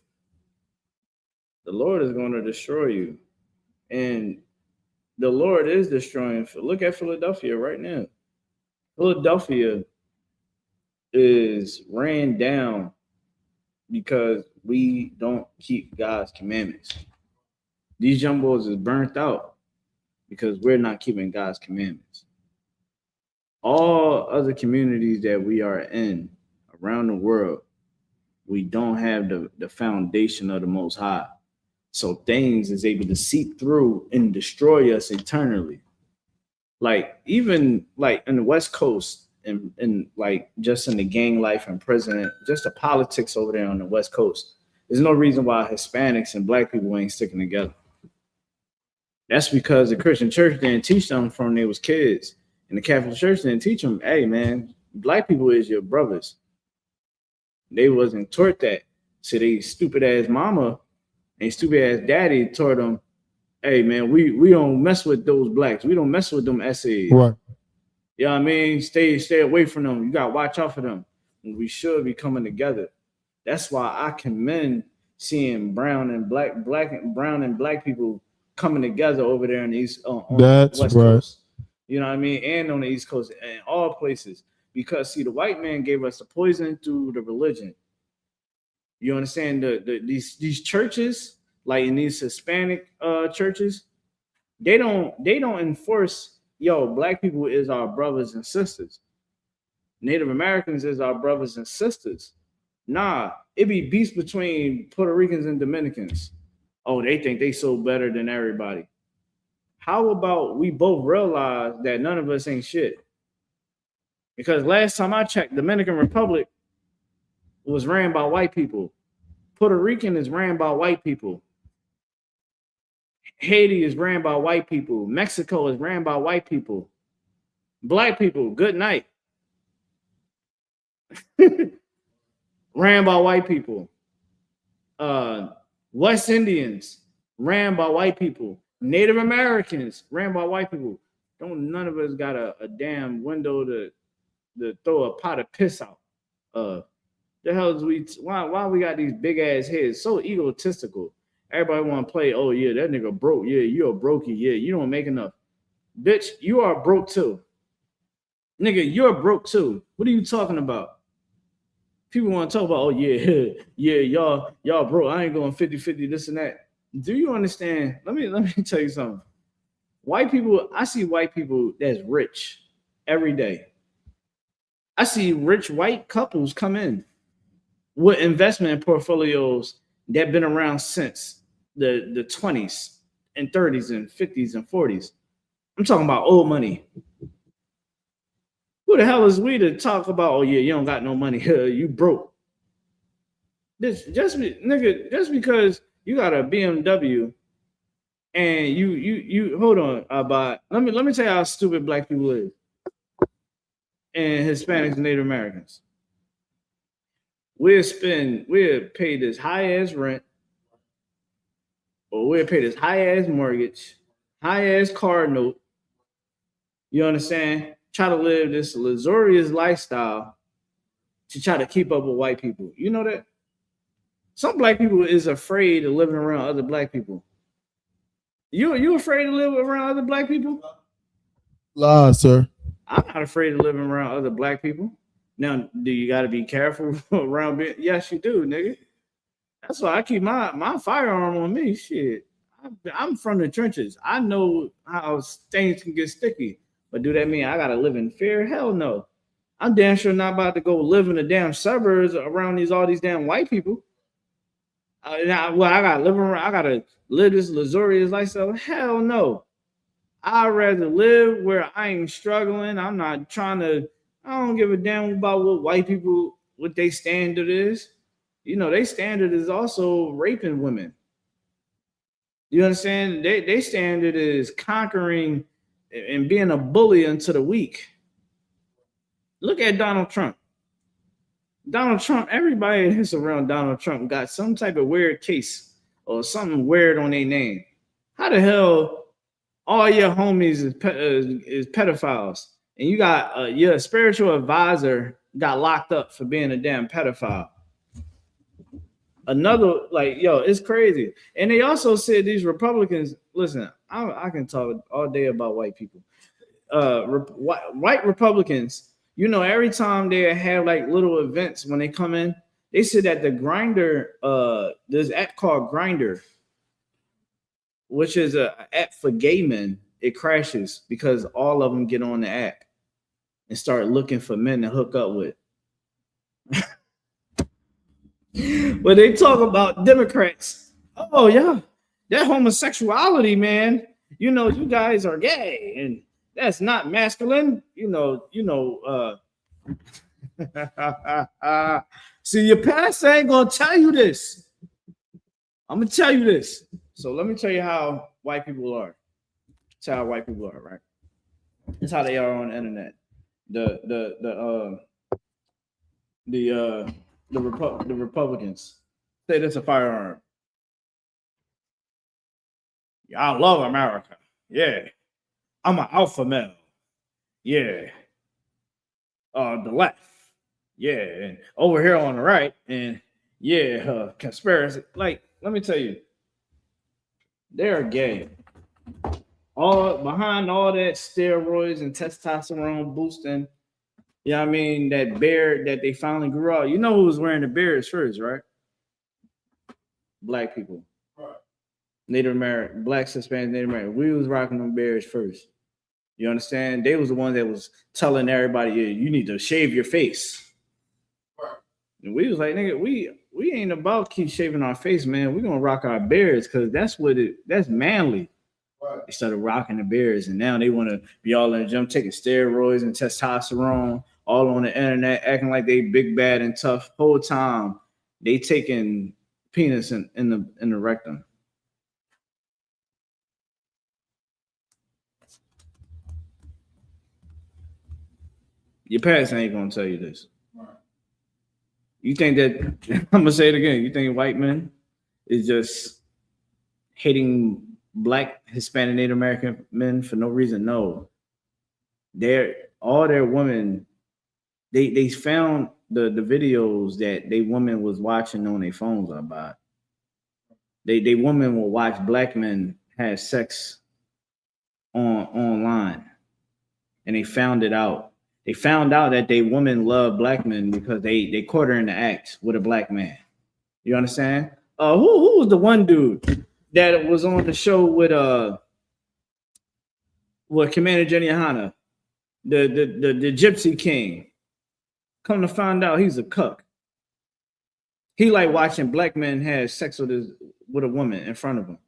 The Lord is going to destroy you, and the Lord is destroying. Look at Philadelphia right now. Philadelphia is ran down because we don't keep God's commandments. These young boys is burnt out because we're not keeping God's commandments. All other communities that we are in around the world, we don't have the foundation of the Most High. So things is able to seep through and destroy us eternally. Like even like in the West Coast and like just in the gang life and prison, just the politics over there on the West Coast. There's no reason why Hispanics and black people ain't sticking together. That's because the Christian church didn't teach them from when they was kids. And the Catholic church didn't teach them, hey man, black people is your brothers. They wasn't taught that. So they stupid ass mama and stupid ass daddy taught them, hey man, we don't mess with those blacks. We don't mess with them essays. Right. You know what I mean? Stay away from them. You gotta watch out for them. And we should be coming together. That's why I commend seeing brown and black people coming together over there on the East on the West Coast. You know what I mean? And on the East Coast and all places. Because see, the white man gave us the poison through the religion. You understand? These churches, like in these Hispanic churches, they don't enforce, yo, black people is our brothers and sisters. Native Americans is our brothers and sisters. Nah, it be beefs between Puerto Ricans and Dominicans. Oh, they think they so better than everybody. How about we both realize that none of us ain't shit? Because last time I checked, Dominican Republic was ran by white people. Puerto Rican is ran by white people. Haiti is ran by white people. Mexico is ran by white people. Black people, good night. Ran by white people. West Indians ran by white people. Native Americans ran by white people. Don't none of us got a damn window to throw a pot of piss out. The hell is why we got these big ass heads? So egotistical. Everybody want to play. Oh yeah, that nigga broke. Yeah, you're a brokey. Yeah, you don't make enough. Bitch, you are broke too. Nigga, you're broke too. What are you talking about? People want to talk about, oh yeah, yeah, y'all broke. I ain't going 50-50, this and that. Do you understand? Let me tell you something. White people, I see white people that's rich every day. I see rich white couples come in with investment portfolios that been around since the 20s and 30s and 50s and 40s. I'm talking about old money. Who the hell is we to talk about, oh yeah, you don't got no money, you broke. This just because you got a BMW and you hold on, but let me tell you how stupid black people is and Hispanics and Native Americans. We'll pay this high ass rent, or we'll pay this high ass mortgage, high ass car note. You understand? Try to live this luxurious lifestyle to try to keep up with white people. You know that? Some black people is afraid of living around other black people. You afraid to live around other black people? Lie, sir. I'm not afraid of living around other black people. Now, do you got to be careful around? Yes, you do, nigga. That's why I keep my firearm on me. Shit, I'm from the trenches. I know how things can get sticky. But do that mean I gotta live in fear? Hell no. I'm damn sure not about to go live in the damn suburbs around all these damn white people. I gotta live this luxurious lifestyle. Hell no. I'd rather live where I ain't struggling. I'm not trying to. I don't give a damn about what white people, what their standard is. You know, their standard is also raping women. You understand? They standard is conquering and being a bully unto the weak. Look at Donald Trump. Donald Trump, everybody that's around Donald Trump got some type of weird case or something weird on their name. How the hell all your homies is pedophiles, and you got your spiritual advisor got locked up for being a damn pedophile? Another, like, yo, it's crazy. And they also said these Republicans, listen, I can talk all day about white people. White Republicans, you know, every time they have like little events when they come in, they said that the Grinder, there's an app called Grinder, which is an app for gay men. It crashes because all of them get on the app and start looking for men to hook up with. When they talk about Democrats, oh yeah, that homosexuality, man. You know, you guys are gay, and that's not masculine. See, your pastor ain't gonna tell you this. I'm gonna tell you this. So let me tell you how white people are. That's how white people are, right? That's how they are on the internet. The Republicans say this a firearm. Yeah, I love America. Yeah, I'm an alpha male. Yeah, the left. Yeah, and over here on the right, and yeah, conspiracy. Like, let me tell you, they are gay. All behind all that steroids and testosterone boosting. You know what I mean? That beard that they finally grew out. You know who was wearing the beards first, right? Black people. Right. Native American, blacks, Hispanics, Native American. We was rocking them beards first. You understand? They was the ones that was telling everybody, yeah, you need to shave your face. Right. And we was like, nigga, we ain't about keep shaving our face, man. We're gonna rock our beards because that's manly. Right. They started rocking the beards, and now they want to be all in the gym, taking steroids and testosterone, all on the internet, acting like they big, bad, and tough. Whole time they taking penis in the rectum. Your parents ain't gonna tell you this. Right. You think that I'm gonna say it again? You think white men is just hating Black, Hispanic, Native American men for no reason? No. All their women, they found the videos that they women was watching on their phones about. They women will watch black men have sex online, and they found it out. They found out that they women love black men because they caught her in the act with a black man. You understand? Who was the one dude that was on the show with Commander Jenny YAHANNA, the Gypsy King? Come to find out, he's a cuck. He like watching black men have sex with a woman in front of him.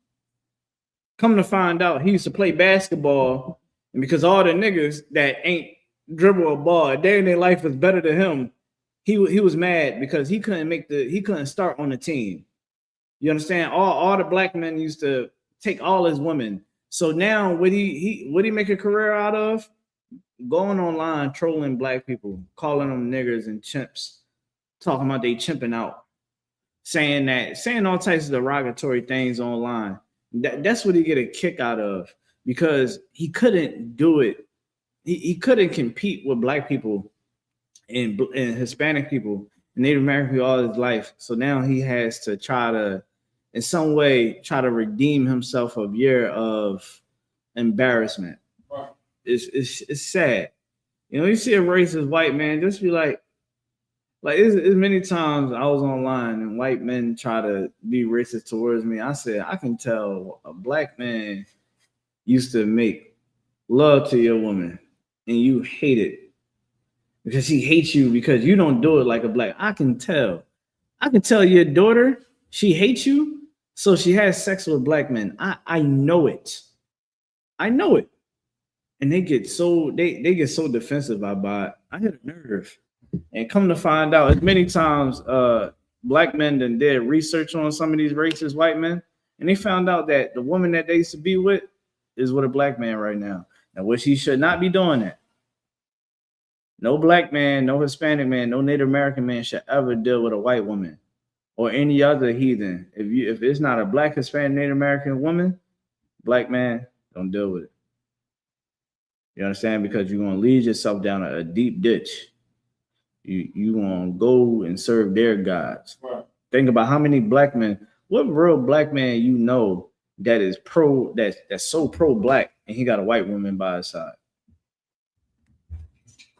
Come to find out, he used to play basketball, and because all the niggas that ain't dribble a ball a day in their life was better than him, he was mad because he couldn't start on the team. You understand? All the black men used to take all his women. So now what he make a career out of? Going online, trolling black people, calling them niggers and chimps, talking about they chimping out, saying all types of derogatory things online. That's what he get a kick out of, because he couldn't do it. He couldn't compete with black people and Hispanic people and Native American people all his life. So now he has to try to, in some way, try to redeem himself of year of embarrassment. Right. It's sad. You know, you see a racist white man, just be like it's many times I was online and white men try to be racist towards me. I said, I can tell a black man used to make love to your woman and you hate it because he hates you because you don't do it like a black. I can tell your daughter, she hates you, so she has sex with black men. I know it. I know it. And they get so defensive about it. I hit a nerve. And come to find out, as many times black men did research on some of these racist white men, and they found out that the woman that they used to be with is with a black man right now. And which he should not be doing that. No black man, no Hispanic man, no Native American man should ever deal with a white woman or any other heathen. If it's not a black, Hispanic, Native American woman, black man, don't deal with it. You understand? Because you're gonna lead yourself down a deep ditch. You gonna go and serve their gods. Right. Think about how many black men, what real black man you know that is that's so pro black and he got a white woman by his side.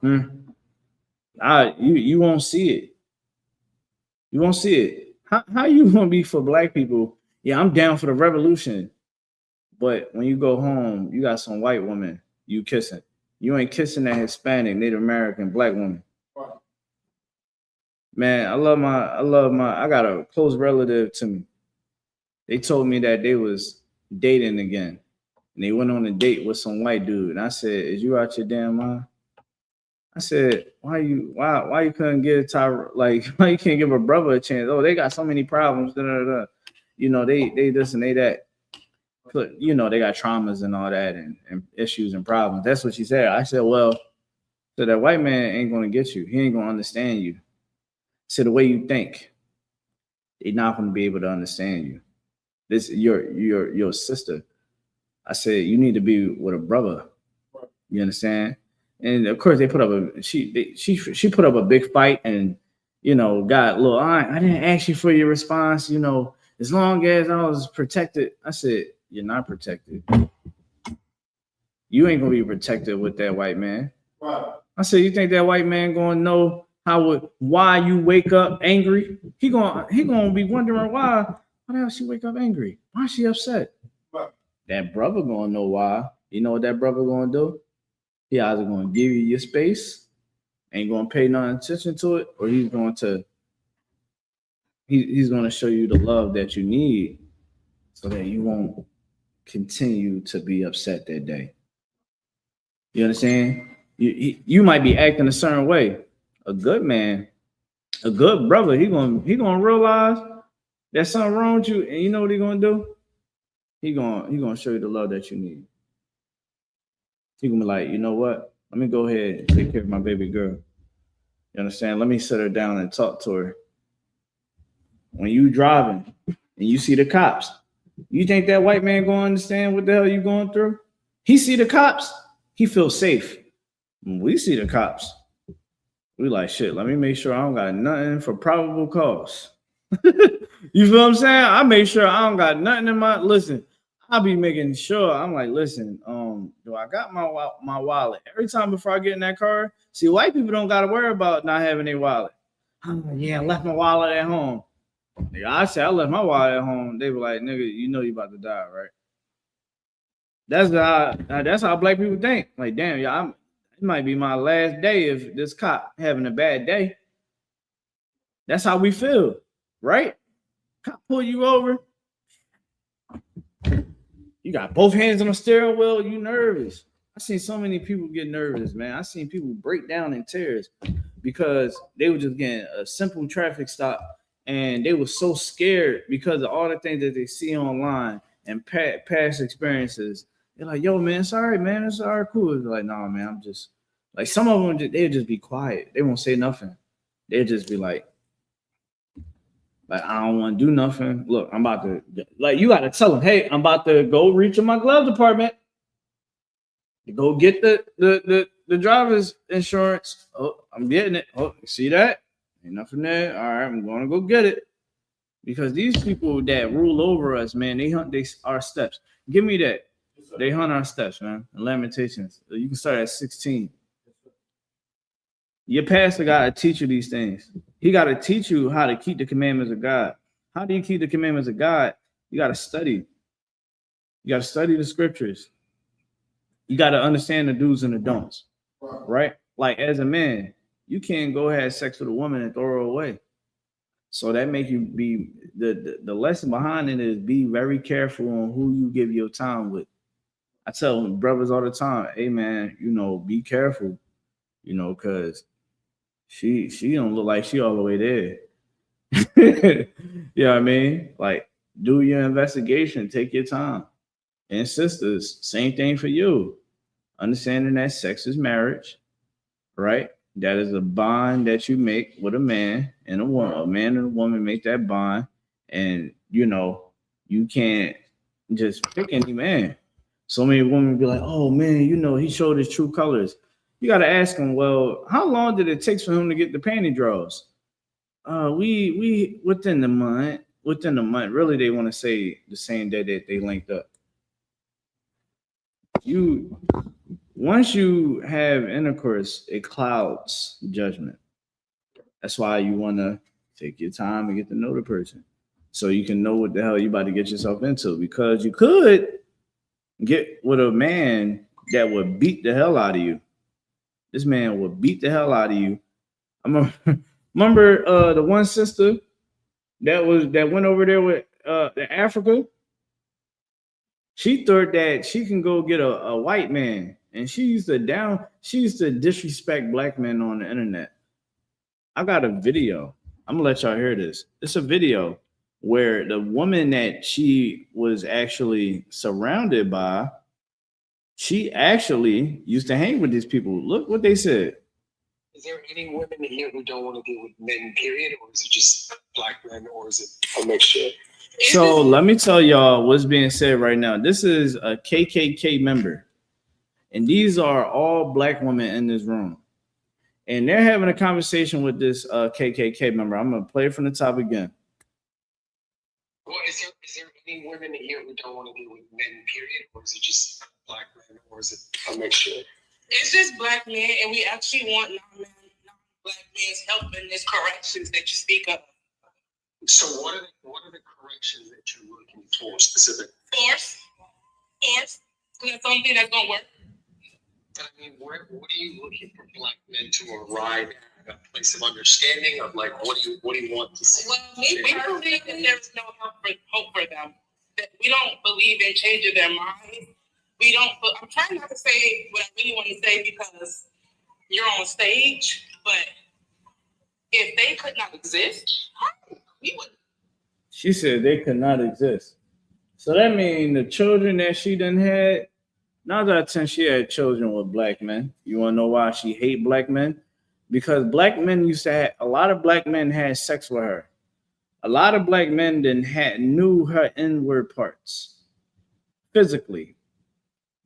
You won't see it. You won't see it. How you gonna be for black people? Yeah, I'm down for the revolution. But when you go home, you got some white woman you kissing. You ain't kissing that Hispanic, Native American, black woman. Right. Man, I got a close relative to me. They told me that they was dating again. And they went on a date with some white dude. And I said, is you out your damn mind? I said, why you couldn't give why you can't give a brother a chance? Oh, they got so many problems. You know, they this and they that. But, you know, they got traumas and all that and issues and problems. That's what she said. I said, well, so that white man ain't gonna get you. He ain't gonna understand you. So the way you think, they're not gonna be able to understand you. This your sister. I said, you need to be with a brother. You understand? And of course, they put up she put up a big fight, and you know, got a little. I didn't ask you for your response. You know, as long as I was protected. I said, you're not protected. You ain't gonna be protected with that white man. Right. I said, you think that white man gonna know why you wake up angry? He gonna be wondering why the hell she wake up angry? Why is she upset? Right. That brother gonna know why. You know what that brother gonna do? He either gonna give you your space, ain't gonna pay no attention to it, or he's gonna show you the love that you need so that you won't continue to be upset that day. You understand? You might be acting a certain way. A good man, a good brother, he gonna realize there's something wrong with you, and you know what he gonna do? He gonna show you the love that you need. He gonna be like, you know what? Let me go ahead and take care of my baby girl. You understand? Let me sit her down and talk to her. When you driving and you see the cops, you think that white man gonna understand what the hell you going through? He see the cops, he feels safe. When we see the cops, we like, shit, let me make sure I don't got nothing for probable cause. You feel what I'm saying? I make sure I don't got nothing in my listen. I'll be making sure I'm like, listen, do I got my wallet every time before I get in that car? See, white people don't gotta worry about not having a wallet. Yeah, I left my wallet at home. Nigga, I say I left my wallet at home. They were like, nigga, you know you about to die, right? That's how black people think. Like, damn, y'all, it might be my last day if this cop having a bad day. That's how we feel, right? Cop pull you over. You got both hands on the steering wheel. You nervous. I seen so many people get nervous, man. I seen people break down in tears because they were just getting a simple traffic stop and they were so scared because of all the things that they see online and past experiences. They're like, yo, man, sorry, man. It's all right, cool. They're like, nah, man, I'm just like some of them, they'll just be quiet. They won't say nothing. They'll just be like, I don't want to do nothing. Look, I'm about to like you got to tell them, hey, I'm about to go reach in my glove department to go get the driver's insurance. Oh, I'm getting it. Oh, see that? Ain't nothing there. All right, I'm gonna go get it. Because these people that rule over us, man, they hunt our steps. Give me that. They hunt our steps, man. Lamentations. You can start at 16. Your pastor got to teach you these things. He got to teach you how to keep the commandments of God. How do you keep the commandments of God? You got to study. You got to study the scriptures. You got to understand the do's and the don'ts, right? Like as a man, you can't go have sex with a woman and throw her away. So that make you be the lesson behind it is be very careful on who you give your time with. I tell brothers all the time, hey man, be careful, because she don't look like she all the way there. You know what I mean? Like, do your investigation, take your time. And sisters, same thing for you. Understanding that sex is marriage, right? That is a bond that you make with a man and a woman. A man and a woman make that bond, and you can't just pick any man. So many women be like, "Oh man, he showed his true colors." You got to ask him, well, how long did it take for him to get the panty draws? We within the month. Within the month, really, they want to say the same day that they linked up. Once you have intercourse, it clouds judgment. That's why you want to take your time and get to know the person, so you can know what the hell you about to get yourself into. Because you could get with a man that would beat the hell out of you. This man would beat the hell out of you. I remember the one sister that went over there with the Africa. She thought that she can go get a white man, and she used to disrespect black men on the internet. I got a video. I'm gonna let y'all hear this. It's a video where the woman that she was actually surrounded by, she actually used to hang with these people. Look what they said. Is there any women here who don't want to deal with men, period? Or is it just black men, or is it a mixture? So let me tell y'all what's being said right now. This is a KKK member, and these are all black women in this room. And they're having a conversation with this KKK member. I'm going to play it from the top again. Well, is there any women here who don't want to deal with men, period? Or is it just black men, or is it a mixture? It's just black men, and we actually want non-black men's help in this corrections that you speak of. So what are the corrections that you're looking for specific? Force, because that's the only thing that's going to work. I mean, what are you looking for black men to arrive at a place of understanding of, like, what do you want to see? Well, we believe that there's no hope for them. That we don't believe in changing their minds. I'm trying not to say what I really want to say because you're on stage, but if they could not exist, we would. She said they could not exist. So that means the children that she done had, 9 out of 10, she had children with black men. You want to know why she hate black men? Because black men a lot of black men had sex with her. A lot of black men knew her inward parts physically.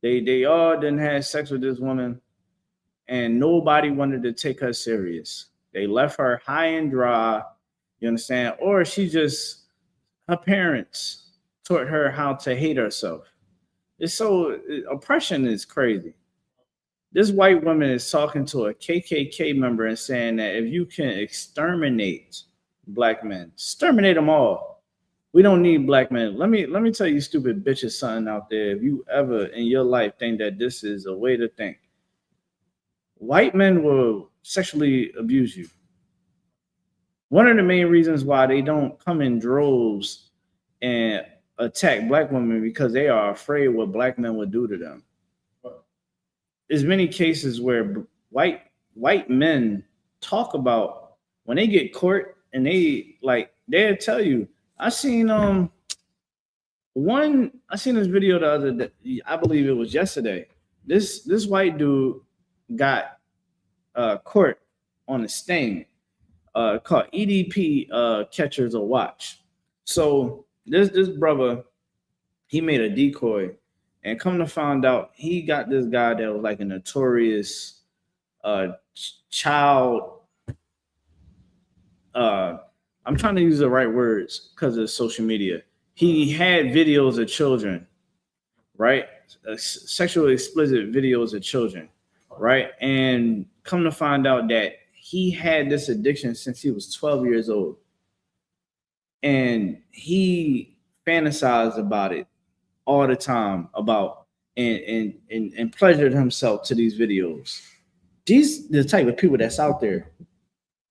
They all didn't have sex with this woman, and nobody wanted to take her serious. They left her high and dry, you understand? Or she just her parents taught her how to hate herself. It's so oppression is crazy. This white woman is talking to a KKK member and saying that if you can exterminate black men, exterminate them all. We don't need black men. Let me tell you, stupid bitches, something out there. If you ever in your life think that this is a way to think, white men will sexually abuse you. One of the main reasons why they don't come in droves and attack black women because they are afraid what black men would do to them. There's many cases where white men talk about when they get caught and they'll tell you. I seen this video the other day, I believe it was yesterday. This white dude got caught on a sting called EDP catchers or watch. So this brother, he made a decoy, and come to find out, he got this guy that was like a notorious child. I'm trying to use the right words because of social media. He had videos of children, right? Sexually explicit videos of children, right? And come to find out that he had this addiction since he was 12 years old. And he fantasized about it all the time, about and pleasured himself to these videos. These the type of people that's out there.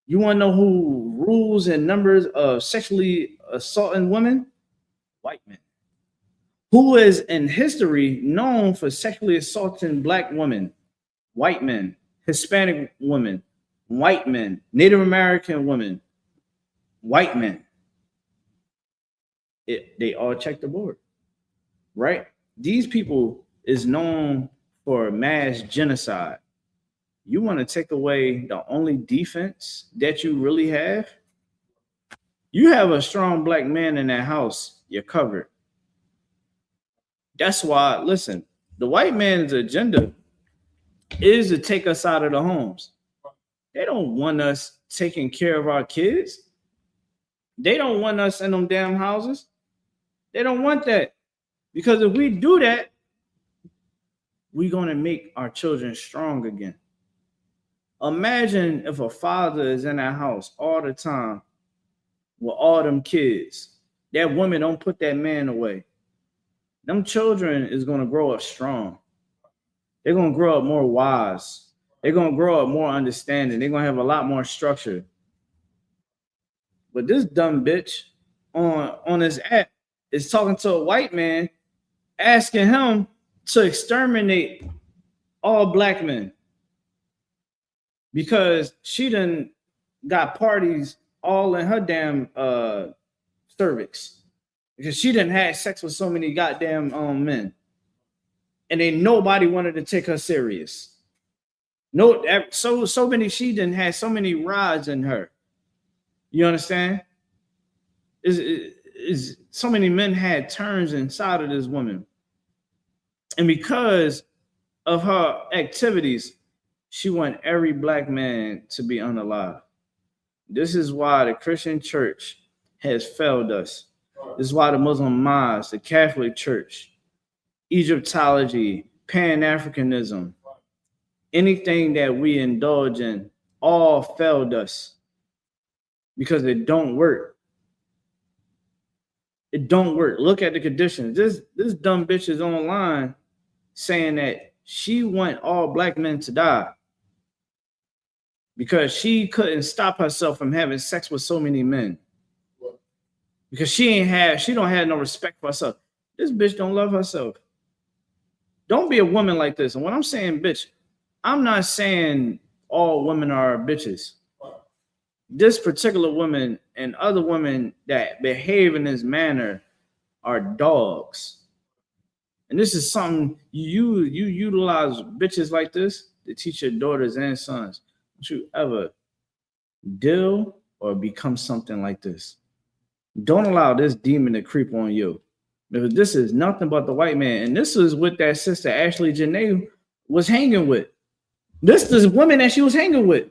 You want to know who rules and numbers of sexually assaulting women? White men. Who is in history known for sexually assaulting black women? White men. Hispanic women. White men. Native American women. White men. They all check the board, right? These people is known for mass genocide. You want to take away the only defense that you really have? You have a strong black man in that house, you're covered. That's why, listen, the white man's agenda is to take us out of the homes. They don't want us taking care of our kids. They don't want us in them damn houses. They don't want that. Because if we do that, we're going to make our children strong again. Imagine if a father is in that house all the time with all them kids. That woman don't put that man away. Them children is going to grow up strong. They're going to grow up more wise. They're going to grow up more understanding. They're going to have a lot more structure. But this dumb bitch on this app is talking to a white man, asking him to exterminate all black men because she done got parties all in her damn cervix because she done had sex with so many goddamn men, and ain't nobody wanted to take her serious. No, so many, she done had so many rods in her. You understand? Is so many men had turns inside of this woman. And because of her activities, she want every black man to be unalive. This is why the Christian church has failed us. This is why the Muslim mosque, the Catholic Church, Egyptology, Pan-Africanism, anything that we indulge in, all failed us because it don't work. It don't work. Look at the conditions. This dumb bitch is online saying that she want all black men to die because she couldn't stop herself from having sex with so many men. Because she don't have no respect for herself. This bitch don't love herself. Don't be a woman like this. And when I'm saying bitch, I'm not saying all women are bitches. This particular woman and other women that behave in this manner are dogs. And this is something you utilize bitches like this to teach your daughters and sons. Don't you ever deal or become something like this. Don't allow this demon to creep on you. Because this is nothing but the white man. And this is what that sister Ashley Janae was hanging with. This is the woman that she was hanging with.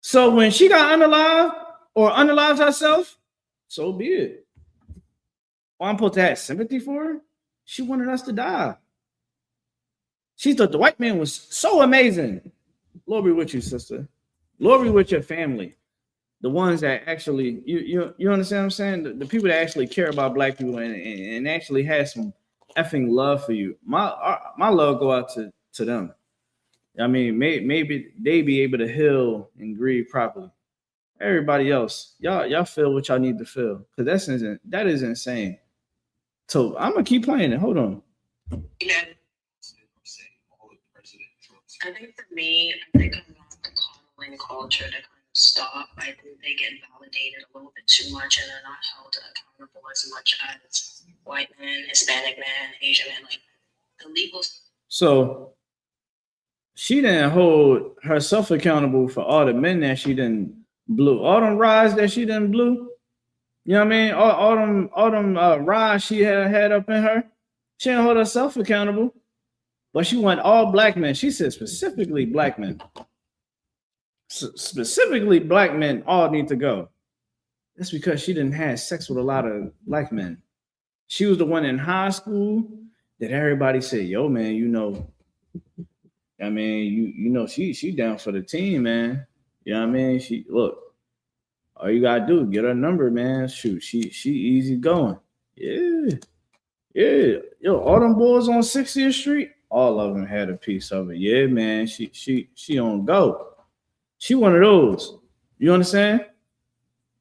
So when she got unalive or unalived herself, so be it. I'm supposed to have sympathy for her? She wanted us to die. She thought the white man was so amazing. Lord be with you, sister. Lord be with your family. The ones that actually, you understand what I'm saying? The people that actually care about black people and actually have some effing love for you. My love go out to them. I mean, maybe they be able to heal and grieve properly. Everybody else, y'all feel what y'all need to feel, because that is insane. So I'm gonna keep playing it. Hold on. Yeah. I think for me, I think I want the coddling culture to kind of stop. I think they get validated a little bit too much and they're not held accountable as much as white men, Hispanic men, Asian men, like the legal. So she didn't hold herself accountable for all the men that she didn't blew, all them rides that she didn't blew. You know what I mean? All them rides she had up in her. She didn't hold herself accountable. But she want all black men. She said specifically black men. Specifically black men all need to go. That's because she didn't have sex with a lot of black men. She was the one in high school that everybody said, yo, man, you know, I mean, you know, she down for the team, man. You know what I mean? She look, all you gotta do, get her number, man. Shoot, she easy going. Yeah. Yeah. Yo, all them boys on 60th Street, all of them had a piece of it. Yeah, man. She on go. She one of those. You understand?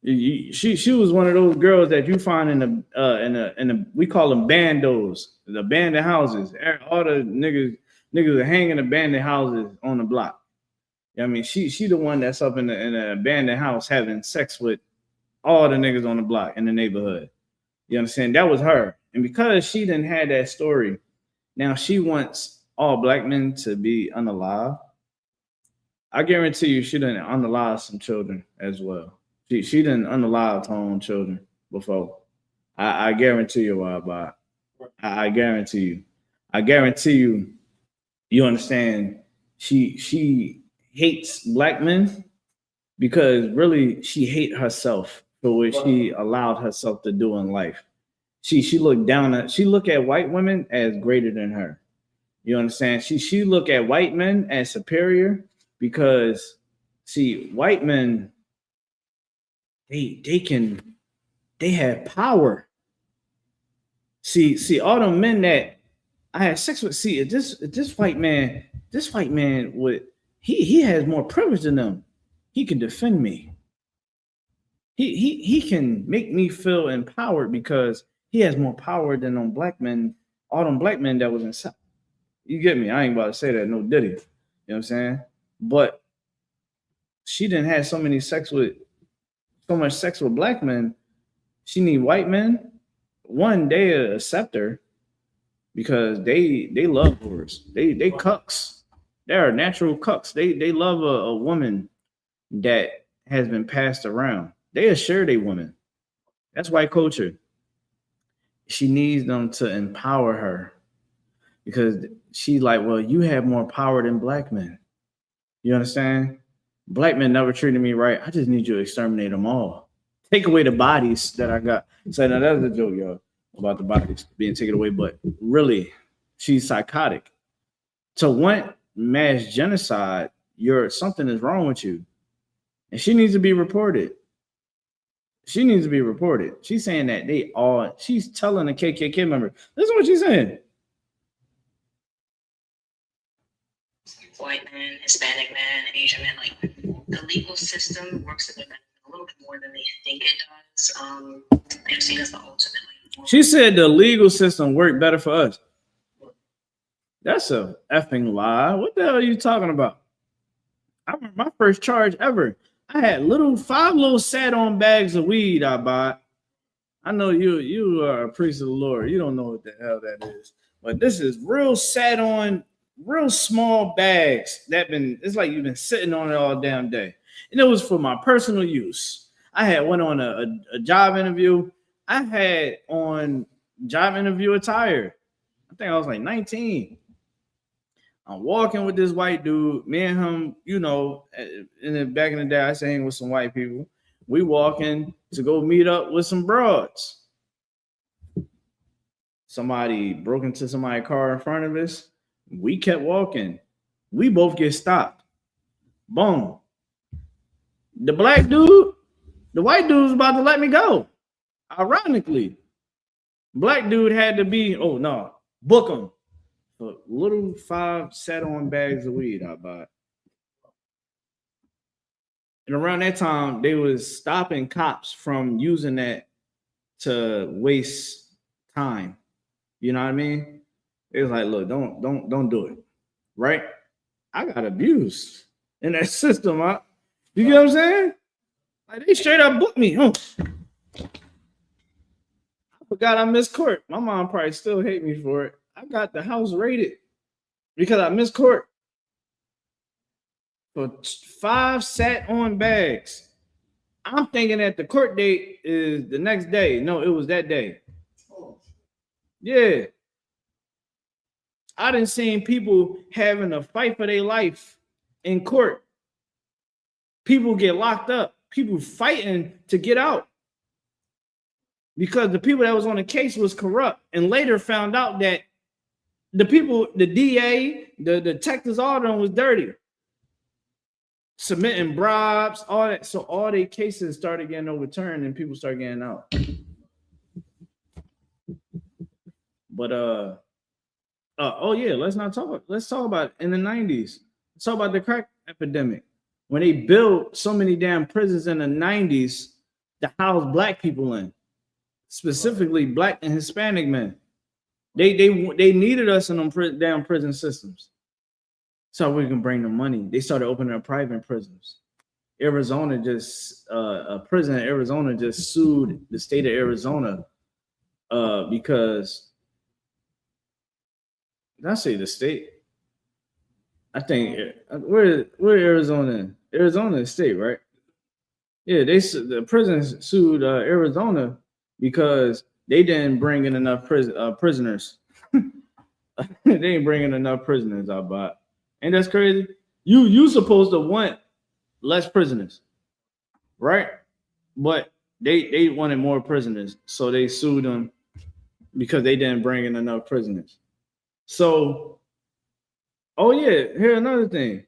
She was one of those girls that you find in the we call them bandos, the abandoned houses. All the niggas are hanging abandoned houses on the block. I mean, she the one that's up in the abandoned house having sex with all the niggas on the block in the neighborhood. You understand? That was her. And because she didn't have that story, now she wants all black men to be unalive. I guarantee you she didn't unalive some children as well. She didn't unalive her own children before. I guarantee you, Bob. I guarantee you. I guarantee you, you understand, she hates black men because really she hate herself for what she allowed herself to do in life. She look at white women as greater than her. You understand? She look at white men as superior because see, white men they have power. See all the men that I had sex with. See, this white man would he has more privilege than them. He can defend me. He can make me feel empowered because he has more power than them black men, all them black men that was inside. You get me? I ain't about to say that, no diddy. You know what I'm saying? But she didn't have so much sex with black men. She need white men. One, they accept her because they love whores. They cucks. They're natural cucks. They love a woman that has been passed around. They assure they woman. That's white culture. She needs them to empower her because she's like, well, you have more power than black men. You understand? Black men never treated me right. I just need you to exterminate them all. Take away the bodies that I got. So now that's a joke, y'all, about the bodies being taken away. But really, she's psychotic. To want mass genocide, something is wrong with you. And she needs to be reported. She needs to be reported. She's saying that she's telling a KKK member. Listen to what she's saying. White men, Hispanic men, Asian men, like the legal system works for them a little bit more than they think it does. They're seen as the ultimate. She said the legal system worked better for us. That's a effing lie. What the hell are you talking about? I remember my first charge ever. I had 5 little sat-on bags of weed I bought. I know you are a priest of the Lord. You don't know what the hell that is. But this is real sat-on, real small bags it's like you've been sitting on it all damn day. And it was for my personal use. I had went on a job interview. I had on job interview attire. I think I was like 19. I'm walking with this white dude. Me and him, you know, back in the day, I used to hang with some white people. We walking to go meet up with some broads. somebody broke into somebody's car in front of us. We kept walking. We both get stopped. Boom. The black dude, the white dude was about to let me go. Ironically, black dude had to be, oh no, book him for little 5 set-on bags of weed I bought. And around that time, they was stopping cops from using that to waste time. You know what I mean? It was like, look, don't do it. Right? I got abused in that system. You get what I'm saying? Like they straight up booked me. I forgot I missed court. My mom probably still hate me for it. I got the house raided because I missed court for 5 sat-on bags. I'm thinking that the court date is the next day. No, it was that day. Yeah. I done seen people having a fight for their life in court. People get locked up. People fighting to get out because the people that was on the case was corrupt, and later found out that the people, the DA, the detectives, all of them was dirty, submitting bribes, all that. So all their cases started getting overturned, and people started getting out. But oh yeah, let's talk about it. In the 90s. Let's talk about the crack epidemic. When they built so many damn prisons in the 90s to house black people in, specifically black and Hispanic men. They needed us in them damn prison systems so we can bring them money. They started opening up private prisons. Arizona just a prison in Arizona just sued the state of Arizona because did I say the state? I think where Arizona? Arizona is state, right? Yeah, the prison sued Arizona because they didn't bring in enough prisoners. They didn't bring in enough prisoners. I bought. Ain't that crazy? You supposed to want less prisoners, right? But they wanted more prisoners, so they sued them because they didn't bring in enough prisoners. So, oh yeah, here's another thing.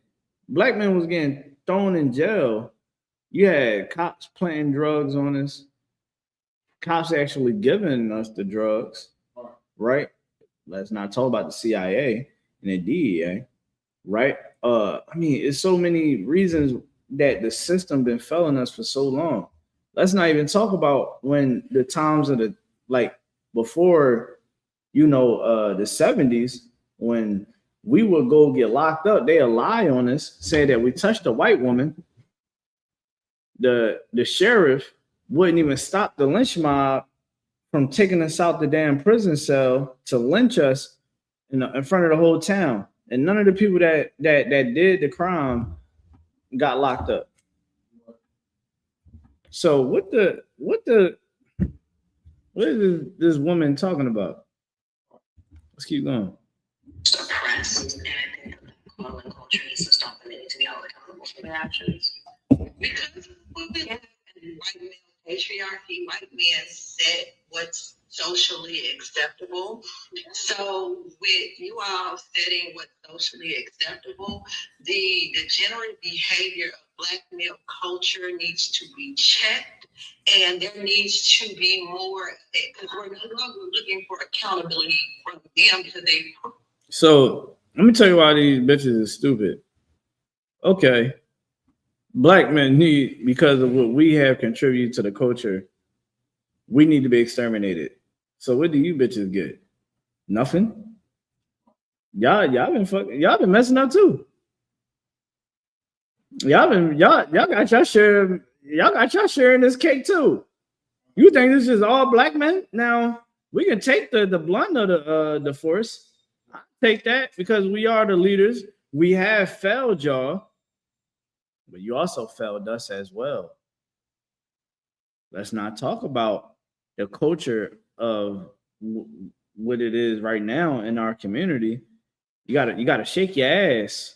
Black men was getting thrown in jail. You had cops planting drugs on us. Cops actually giving us the drugs, right? Let's not talk about the CIA and the DEA, right? I mean, it's so many reasons that the system been failing us for so long. Let's not even talk about when the times of the, like before, the 70s, when we would go get locked up, they'll lie on us, say that we touched a white woman. The sheriff wouldn't even stop the lynch mob from taking us out the damn prison cell to lynch us in front of the whole town. And none of the people that did the crime got locked up. So what is this woman talking about? Let's keep going. Oppressed, and I think that the culture needs to stop and they need to be held accountable for their actions. Because we have white male patriarchy, white men set what's socially acceptable. So with you all setting what's socially acceptable, the degenerate behavior of black male culture needs to be checked, and there needs to be more, because we're no longer looking for accountability from them because they. So let me tell you why these bitches are stupid. Okay. Black men need, because of what we have contributed to the culture, we need to be exterminated. So what do you bitches get? Nothing. Y'all been messing up too. Y'all got your share. Y'all got your share in this cake too. You think this is all black men? Now we can take the blunt of the force. I take that because we are the leaders. We have failed y'all. But you also failed us as well. Let's not talk about the culture of what it is right now in our community. You gotta shake your ass.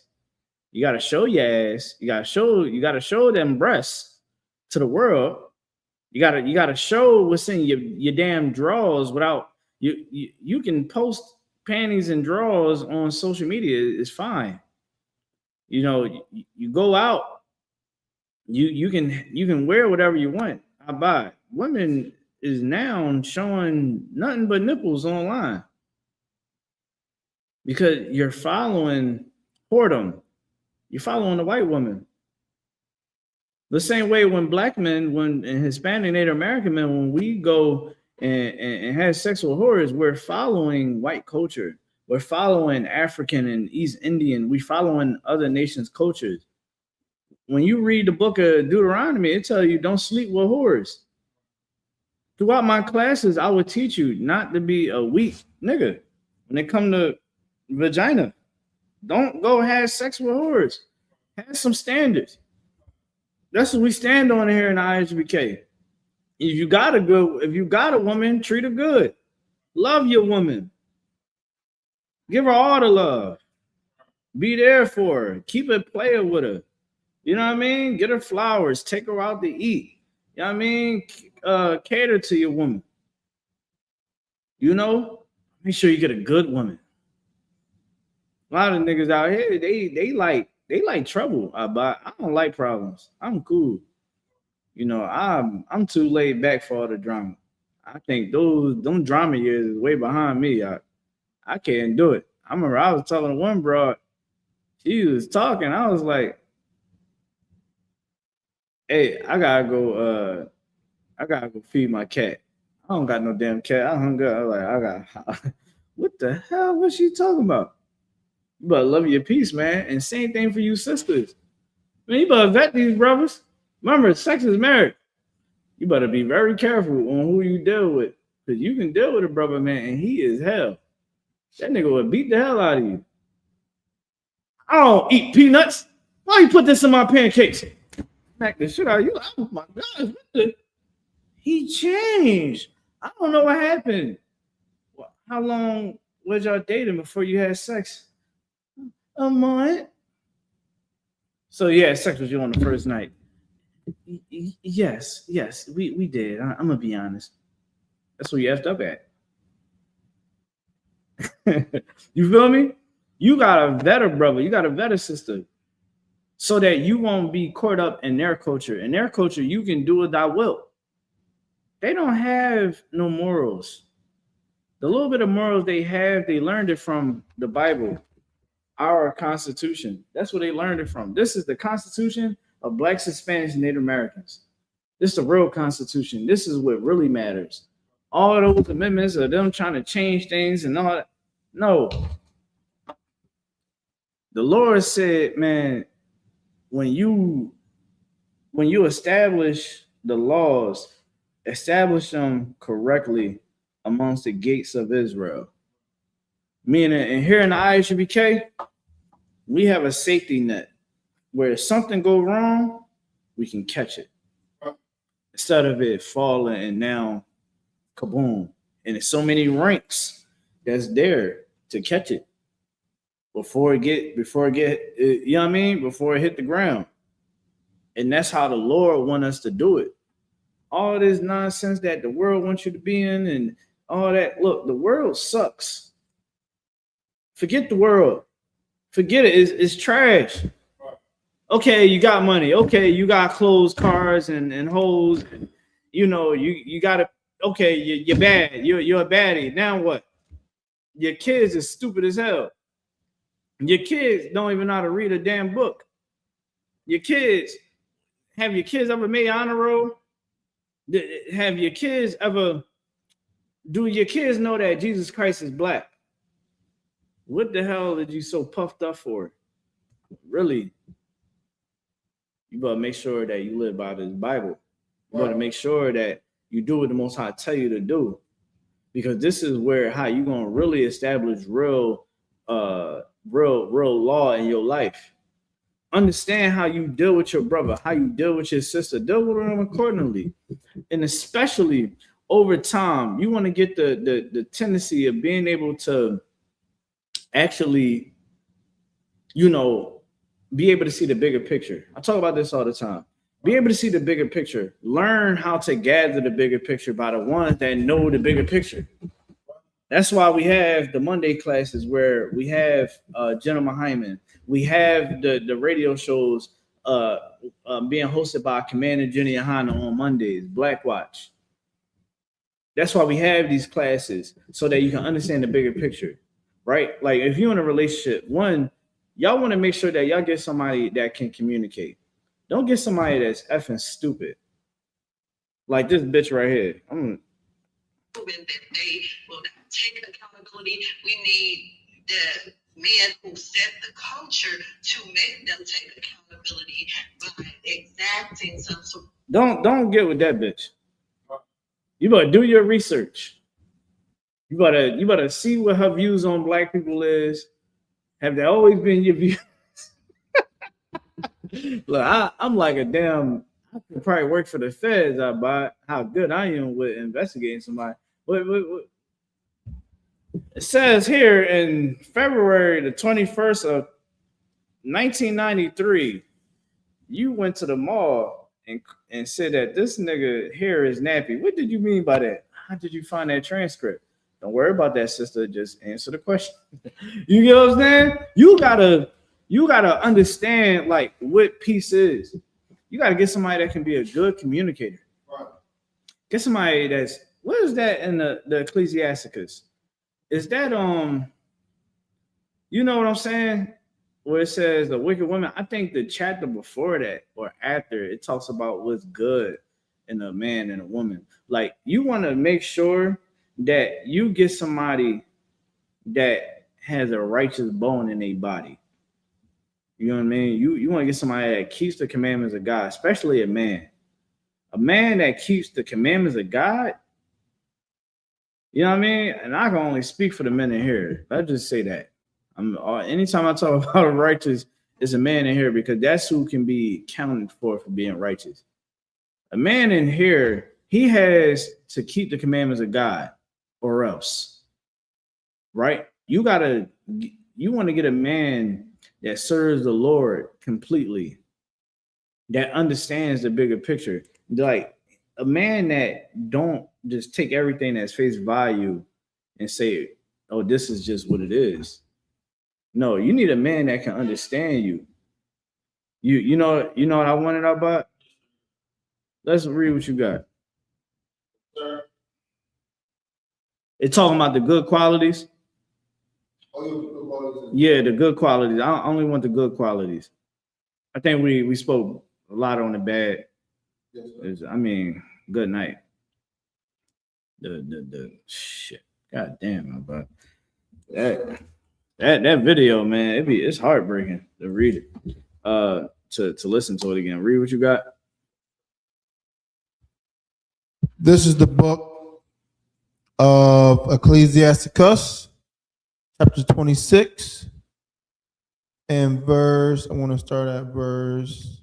You gotta show your ass. You gotta show them breasts to the world. You gotta show what's in your damn drawers without You can post panties and drawers on social media. It's fine. You know, you go out, you can wear whatever you want. I buy. Women is now showing nothing but nipples online because you're following whoredom. You're following the white woman. The same way when black men, when and Hispanic Native American men, when we go and have sex with whores, we're following white culture. We're following African and East Indian. We following other nations' cultures. When you read the book of Deuteronomy, it tells you don't sleep with whores. Throughout my classes, I would teach you not to be a weak nigga when it come to vagina. Don't go have sex with whores. Have some standards. That's what we stand on here in I.S.U.P.K. If you got a woman, treat her good. Love your woman. Give her all the love. Be there for her. Keep it player with her. You know what I mean? Get her flowers. Take her out to eat. You know what I mean? Cater to your woman. You know? Make sure you get a good woman. A lot of niggas out here, they like trouble. But I don't like problems. I'm cool. You know, I'm too laid back for all the drama. I think them drama years is way behind me. I can't do it. I remember I was talking to one broad. She was talking. I was like, hey, I gotta go feed my cat. I don't got no damn cat. I hung up. I got what the hell was she talking about? You better love your peace, man. And same thing for you sisters. Man, you better vet these brothers. Remember, sex is marriage. You better be very careful on who you deal with. Because you can deal with a brother, man, and he is hell. That nigga would beat the hell out of you. I don't eat peanuts. Why you put this in my pancakes? Smack the shit out of you. Oh my God. He changed. I don't know what happened. How long was y'all dating before you had sex? A month. So you had sex with you on the first night. Yes, we did. I'm gonna be honest. That's what you effed up at. You feel me? You got a better brother, you got a better sister, so that you won't be caught up in their culture. In their culture, you can do what thou wilt. They don't have no morals. The little bit of morals they have, they learned it from the Bible, our Constitution. That's where they learned it from. This is the Constitution of Blacks, Hispanics, and Native Americans. This is the real Constitution. This is what really matters. All those amendments are them trying to change things and all that. No. The Lord said, man, when you establish the laws, establish them correctly amongst the gates of Israel. Meaning, and here in the I.S.U.P.K, we have a safety net where if something go wrong, we can catch it. Instead of it falling and now kaboom. And there's so many ranks that's there to catch it before it get you know what I mean? Before it hit the ground. And that's how the Lord want us to do it. All this nonsense that the world wants you to be in and all that. Look, the world sucks. Forget the world. Forget it. It's trash. Okay, you got money. Okay, you got clothes, cars, and hoes. And, you know, you got to. Okay, you're bad. You're a baddie. Now what? Your kids is stupid as hell. Your kids don't even know how to read a damn book. Your kids, have your kids ever made honor roll? Have your kids ever? Do your kids know that Jesus Christ is black? What the hell did you so puffed up for? Really? You better make sure that you live by this Bible. You better make sure that you do what the Most High tell you to do, because this is where how you gonna really establish real law in your life. Understand how you deal with your brother, how you deal with your sister. Deal with them accordingly, and especially over time, you want to get the tendency of being able to actually, you know, be able to see the bigger picture. I talk about this all the time. Be able to see the bigger picture. Learn how to gather the bigger picture by the ones that know the bigger picture. That's why we have the Monday classes where we have Gentleman Hyman. We have the radio shows being hosted by Commander Jenny YAHANNA on Mondays, Black Watch. That's why we have these classes so that you can understand the bigger picture, right? Like if you're in a relationship, one, y'all want to make sure that y'all get somebody that can communicate. Don't get somebody that's effing stupid. Like this bitch right here. That they will not take accountability. We need the men who set the culture to make them take accountability by exacting some sort. Don't get with that bitch. You better do your research. You better see what her views on black people is. Have they always been your views? Look, I'm like a damn. I could probably work for the feds about how good I am with investigating somebody. What it says here in February the 21st of 1993, you went to the mall and said that this nigga hair is nappy. What did you mean by that? How did you find that transcript? Don't worry about that, sister. Just answer the question. You get what I'm saying? You gotta understand like what peace is. You gotta get somebody that can be a good communicator. Right. Get somebody that's what is that in the Ecclesiasticus? Is that you know what I'm saying? Where it says the wicked woman, I think the chapter before that or after it talks about what's good in a man and a woman. Like you want to make sure that you get somebody that has a righteous bone in their body. You know what I mean? You want to get somebody that keeps the commandments of God, especially a man. A man that keeps the commandments of God. You know what I mean? And I can only speak for the men in here. Let's just say that. Anytime I talk about righteous, it's a man in here because that's who can be counted for being righteous. A man in here, he has to keep the commandments of God or else, right? You want to get a man that serves the Lord completely, that understands the bigger picture. Like a man that don't just take everything that's face value and say, oh, this is just what it is. No, you need a man that can understand you. You know what I wanted about? Let's read what you got. Sir. It's talking about the good qualities. Yeah, the good qualities. I only want the good qualities. I think we spoke a lot on the bad. Yes, I mean, good night. The shit. God damn, but that video, man, it's heartbreaking to read it. To listen to it again. Read what you got. This is the book of Ecclesiasticus, chapter 26, and verse. I want to start at verse.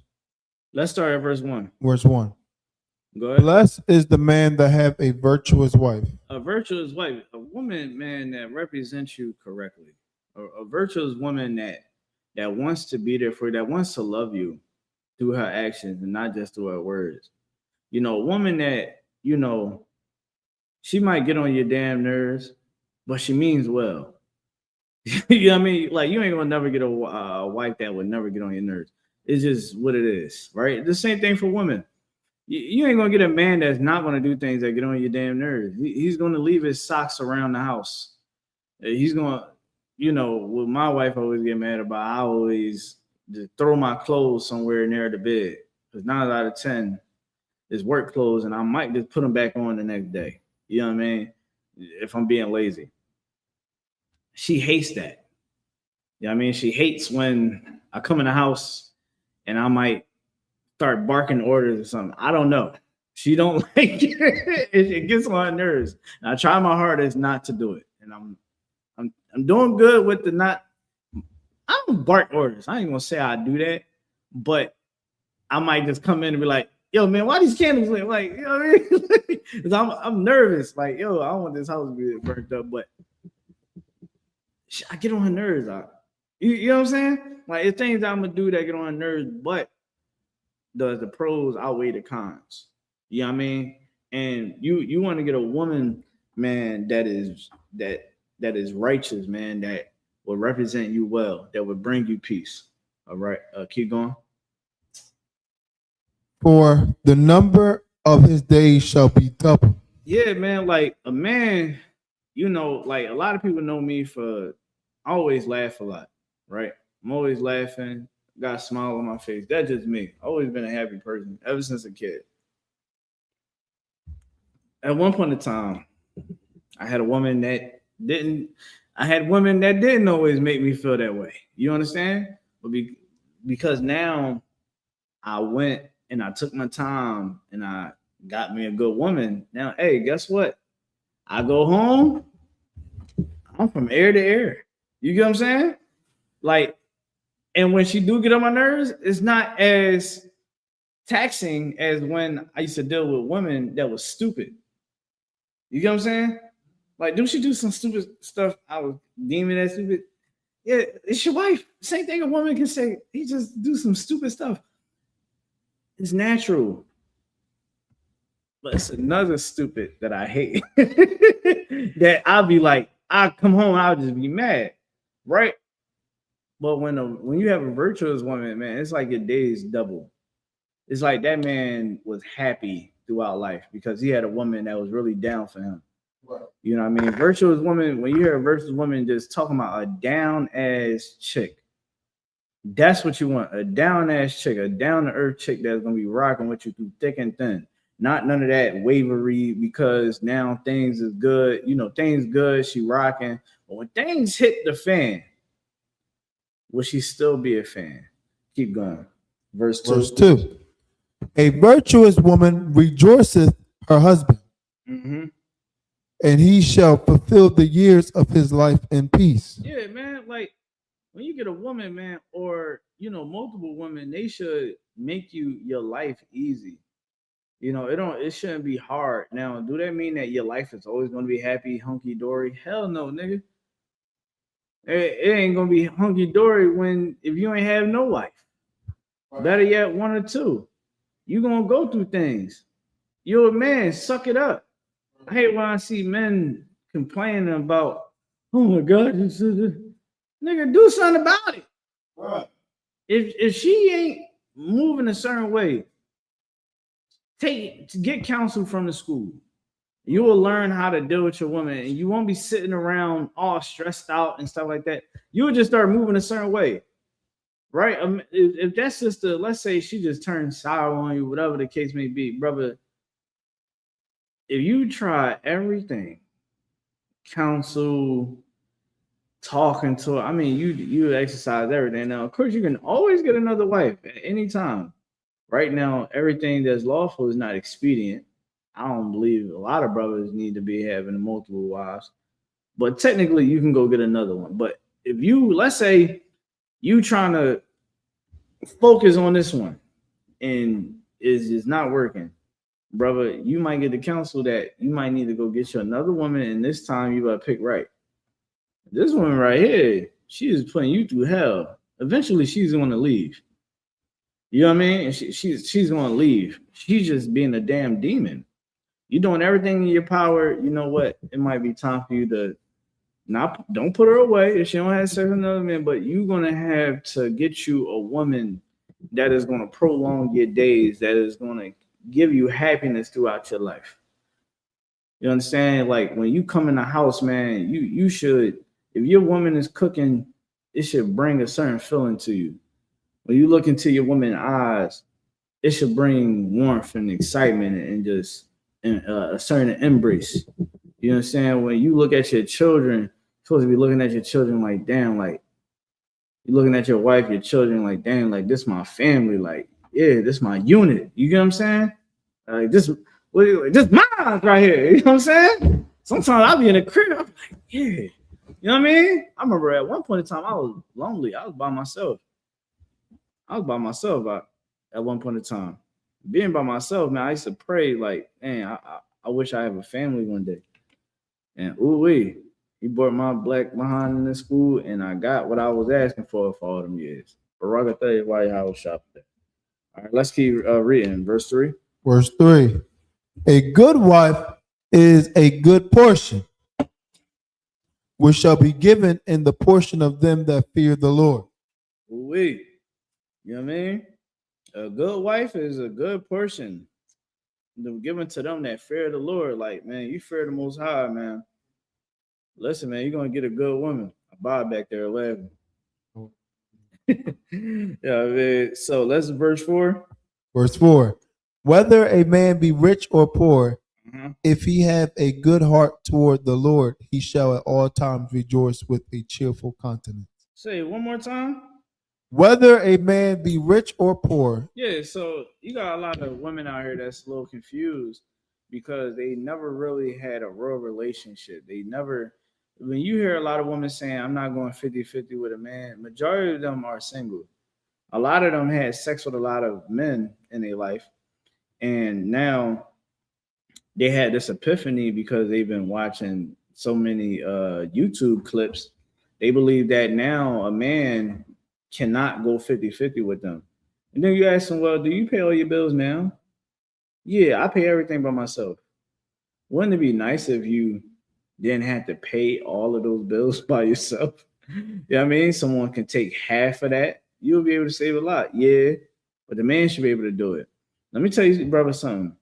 Let's start at verse 1. Verse 1. Go ahead. Blessed is the man that have a virtuous wife. A virtuous wife, a woman, man, that represents you correctly. A virtuous woman that wants to be there for you, that wants to love you through her actions and not just through her words. You know, a woman that, you know, she might get on your damn nerves, but she means well. You know what I mean? Like, you ain't gonna never get a wife that would never get on your nerves. It's just what it is, right? The same thing for women. You ain't gonna get a man that's not gonna do things that get on your damn nerves. He's gonna leave his socks around the house. He's gonna, you know, what my wife always get mad about, I always just throw my clothes somewhere near the bed. Because 9 out of 10 is work clothes, and I might just put them back on the next day. You know what I mean? If I'm being lazy. She hates that. You know what I mean? She hates when I come in the house and I might start barking orders or something. I don't know. She don't like it. It gets on her nerves. And I try my hardest not to do it. And I'm doing good with the not. I don't bark orders. I ain't gonna say I do that, but I might just come in and be like, "Yo, man, why these candles lit?" Like, you know what I mean? Because I'm nervous. Like, yo, I don't want this house to be burnt up, but I get on her nerves. You know what I'm saying? Like, it's things I'm gonna do that get on her nerves, but the pros outweigh the cons. You know what I mean? And you want to get a woman man, that is righteous, man, that will represent you well, that would bring you peace. All right, keep going. For the number of his days shall be double. Yeah, man, like a man, like a lot of people know me for I always laugh a lot, right? I'm always laughing, got a smile on my face. That's just me. Always been a happy person ever since a kid. At one point in time, I had a woman that didn't. I had women that didn't always make me feel that way. You understand? Because now I went and I took my time and I got me a good woman. Now, hey, guess what? I go home. I'm from air to air. You get what I'm saying? Like, and when she do get on my nerves, it's not as taxing as when I used to deal with women that was stupid. You get what I'm saying? Like, do she do some stupid stuff I was deeming as stupid? Yeah, it's your wife. Same thing a woman can say. He just do some stupid stuff. It's natural. But it's another stupid that I hate. That I'll be like, I come home, I'll just be mad, right? But when you have a virtuous woman, man, it's like your days double. It's like that man was happy throughout life because he had a woman that was really down for him. Right. You know what I mean? Virtuous woman, when you hear a virtuous woman just talking about a down ass chick, that's what you want. A down ass chick, a down to earth chick that's gonna be rocking with you through thick and thin. Not none of that wavery because now things is good. Things good, she rocking. But when things hit the fan, will she still be a fan? Keep going. Verse 2. Verse 2. A virtuous woman rejoiceth her husband, Mm-hmm. and he shall fulfill the years of his life in peace. Yeah, man. Like when you get a woman, man, or multiple women, they should make your life easy. It shouldn't be hard. Now, do that mean that your life is always gonna be happy, hunky dory? Hell no, nigga. It ain't gonna be hunky dory if you ain't have no wife. Better yet, one or two. You gonna go through things. You're a man, suck it up. I hate when I see men complaining about, oh my God, nigga, do something about it. Right. If she ain't moving a certain way, get counsel from the school. You will learn how to deal with your woman, and you won't be sitting around all stressed out and stuff like that. You will just start moving a certain way, right? If that sister, let's say she just turned sour on you, whatever the case may be, brother. If you try everything, counsel, talking to her, I mean, you exercise everything. Now, of course, you can always get another wife at any time. Right now, everything that's lawful is not expedient. I don't believe a lot of brothers need to be having multiple wives, but technically you can go get another one. But if let's say you trying to focus on this one and it's just not working, brother, you might get the counsel that you might need to go get you another woman, and this time you gotta pick right. This woman right here, she is putting you through hell. Eventually, she's going to leave. You know what I mean? And she's going to leave. She's just being a damn demon. You're doing everything in your power. You know what? It might be time for you to don't put her away if she don't have sex with another man, but you're going to have to get you a woman that is going to prolong your days, that is going to give you happiness throughout your life. You understand? Like when you come in the house, man, you should, if your woman is cooking, it should bring a certain feeling to you. When you look into your woman's eyes, it should bring warmth and excitement and just a certain embrace. You understand? When you look at your children, you're supposed to be looking at your children like, damn, like you're looking at your wife, your children like, damn, like this my family, like, yeah, this my unit. You get what I'm saying? Like this mine right here. You know what I'm saying? Sometimes I'll be in the crib, I'll be like, yeah. You know what I mean? I remember at one point in time, I was lonely. I was by myself. At one point in time. Being by myself, man, I used to pray like, man, I wish I have a family one day. And he brought my black behind in the school, and I got what I was asking for all them years. Prerogative why I was shopping. All right, let's keep reading. Verse 3. Verse 3. A good wife is a good portion, which shall be given in the portion of them that fear the Lord. Wait, you know what I mean? A good wife is a good portion given to them that fear the Lord. Like, man, you fear the Most High, man. Listen, man, you're gonna get a good woman. I buy back there 11. Yeah, man. So let's verse 4. Verse 4. Whether a man be rich or poor, Mhm. if he have a good heart toward the Lord, he shall at all times rejoice with a cheerful countenance. Say it one more time. Whether a man be rich or poor. Yeah, so you got a lot of women out here that's a little confused because they never really had a real relationship. They never, when you hear a lot of women saying, I'm not going 50-50 with a man, majority of them are single. A lot of them had sex with a lot of men in their life. And now they had this epiphany because they've been watching so many YouTube clips. They believe that now a man cannot go 50-50 with them. And then you ask them, well, do you pay all your bills now? Yeah, I pay everything by myself. Wouldn't it be nice if you didn't have to pay all of those bills by yourself? You know what I mean? Someone can take half of that. You'll be able to save a lot. Yeah, but the man should be able to do it. Let me tell you, brother, something.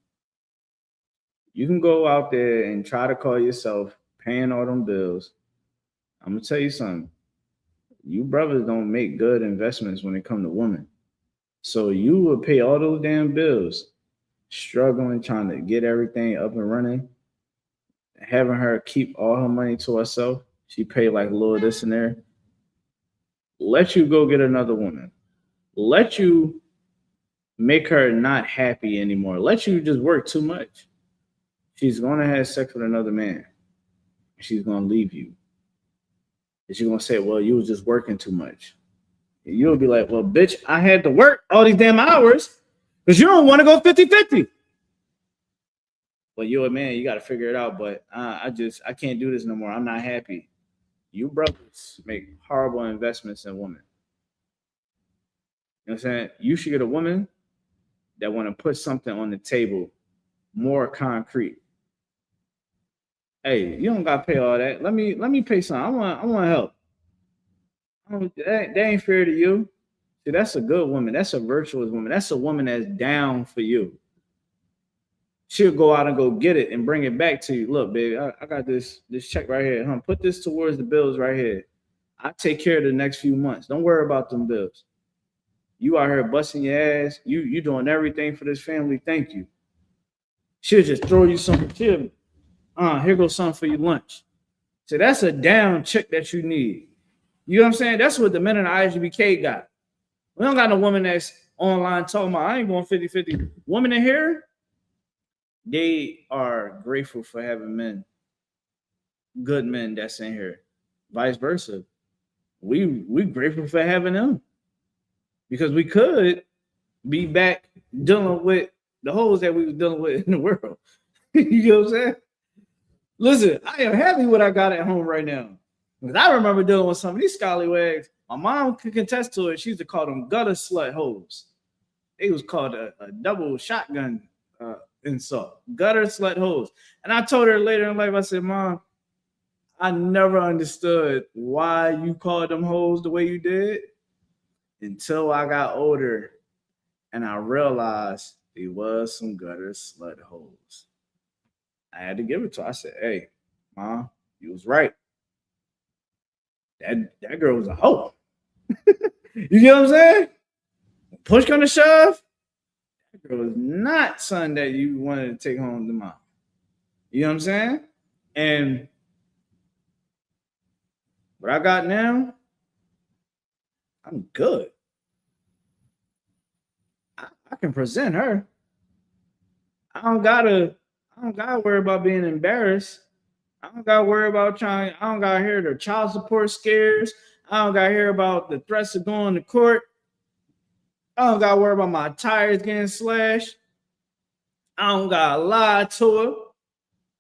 You can go out there and try to call yourself paying all them bills. I'm gonna tell you something. You brothers don't make good investments when it comes to women. So you will pay all those damn bills, struggling, trying to get everything up and running, having her keep all her money to herself. She pay like a little this and there. Let you go get another woman. Let you make her not happy anymore. Let you just work too much. She's gonna have sex with another man. She's gonna leave you. And she's gonna say, well, you was just working too much. And you'll be like, well, bitch, I had to work all these damn hours because you don't want to go 50-50. But you're a man, you got to figure it out. But I can't do this no more. I'm not happy. You brothers make horrible investments in women. You know what I'm saying? You should get a woman that want to put something on the table more concrete. Hey, you don't got to pay all that. Let me pay some. I want help. That ain't fair to you. See, that's a good woman. That's a virtuous woman. That's a woman that's down for you. She'll go out and go get it and bring it back to you. Look, baby, I got this check right here. Huh? Put this towards the bills right here. I take care of the next few months. Don't worry about them bills. You out here busting your ass. You doing everything for this family. Thank you. She'll just throw you something. Here goes something for your lunch. So that's a down chick that you need. You know what I'm saying? That's what the men in the I.S.U.P.K got. We don't got no woman that's online talking about, I ain't going 50-50. Women in here, they are grateful for having men, good men that's in here. Vice versa. We grateful for having them because we could be back dealing with the hoes that we was dealing with in the world. You know what I'm saying? Listen, I am happy what I got at home right now. Because I remember dealing with some of these scallywags. My mom could contest to it. She used to call them gutter slut hoes. It was called a double shotgun insult. Gutter slut hoes. And I told her later in life, I said, Mom, I never understood why you called them hoes the way you did until I got older and I realized there was some gutter slut hoes. I had to give it to her. I said, hey, Mom, you was right. That girl was a hoe. You get what I'm saying? Push come to shove, that girl was not son that you wanted to take home to mom. You know what I'm saying? And what I got now, I'm good. I can present her. I don't gotta worry about being embarrassed. I don't gotta worry about I don't gotta hear the child support scares. I don't gotta hear about the threats of going to court. I don't gotta worry about my tires getting slashed. I don't gotta lie to her.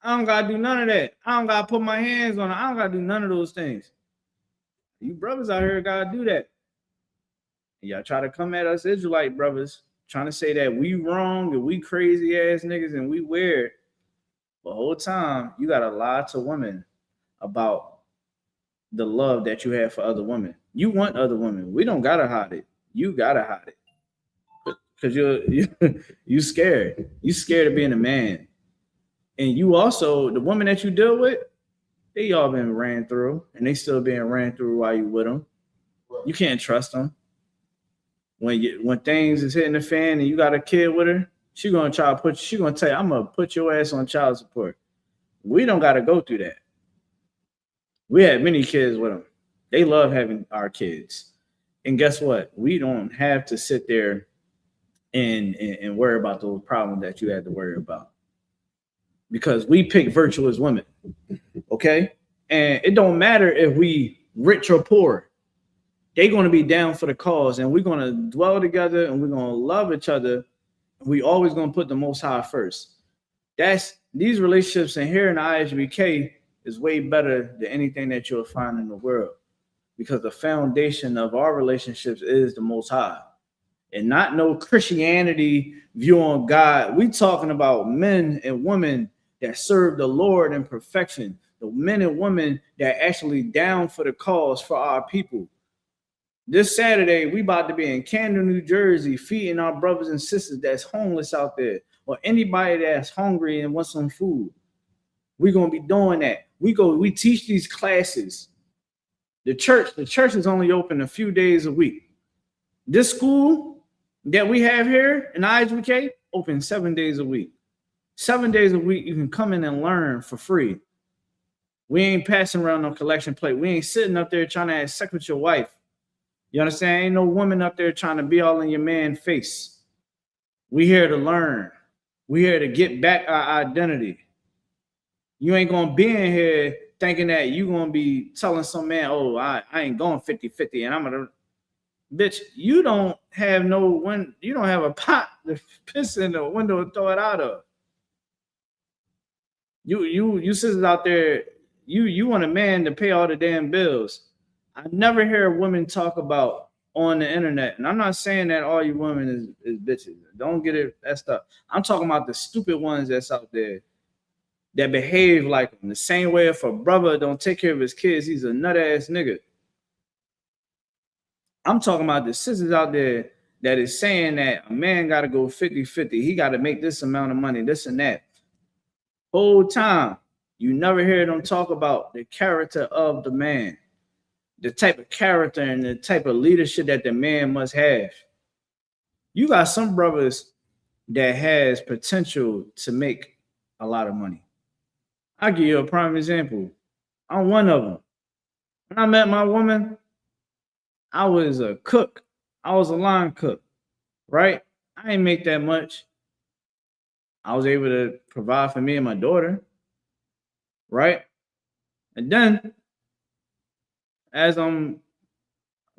I don't gotta do none of that. I don't gotta put my hands on her. I don't gotta do none of those things. You brothers out here gotta do that. And y'all try to come at us Israelite brothers, trying to say that we wrong and we crazy ass niggas and we weird. The whole time you gotta lie to women about the love that you have for other women. You want other women. We don't gotta hide it. You gotta hide it because you scared. You scared of being a man, and you also the women that you deal with. They all been ran through, and they still being ran through while you with them. You can't trust them. When things is hitting the fan and you got a kid with her, she gonna tell you, I'm gonna put your ass on child support. We don't gotta go through that. We had many kids with them. They love having our kids. And guess what? We don't have to sit there and worry about those problems that you had to worry about. Because we pick virtuous women. Okay? And it don't matter if we rich or poor. They're going to be down for the cause, and we're going to dwell together, and we're going to love each other. We always going to put the Most High first. That's these relationships in here in the I.S.U.P.K is way better than anything that you'll find in the world, because the foundation of our relationships is the Most High, and not no Christianity view on God. We talking about men and women that serve the Lord in perfection, the men and women that actually down for the cause for our people. This Saturday, we about to be in Camden, New Jersey, feeding our brothers and sisters that's homeless out there, or anybody that's hungry and wants some food. We're gonna be doing that. We teach these classes. The church is only open a few days a week. This school that we have here in I.S.U.P.K open 7 days a week. 7 days a week, you can come in and learn for free. We ain't passing around no collection plate. We ain't sitting up there trying to have sex with your wife. You understand? Ain't no woman up there trying to be all in your man's face. We here to learn. We here to get back our identity. You ain't gonna be in here thinking that you gonna be telling some man, oh, I ain't going 50-50 and I'm gonna, bitch, you don't have a pot to piss in the window and throw it out of. You sisters out there, you want a man to pay all the damn bills. I never hear women talk about on the internet, and I'm not saying that all you women is bitches. Don't get it messed up. I'm talking about the stupid ones that's out there that behave like them. The same way if a brother don't take care of his kids, he's a nut ass nigga. I'm talking about the sisters out there that is saying that a man got to go 50-50. He got to make this amount of money, this and that. Whole time, you never hear them talk about the character of the man, the type of character and the type of leadership that the man must have. You got some brothers that has potential to make a lot of money. I'll give you a prime example. I'm one of them. When I met my woman, I was a cook. I was a line cook, right? I didn't make that much. I was able to provide for me and my daughter, right? And then as I'm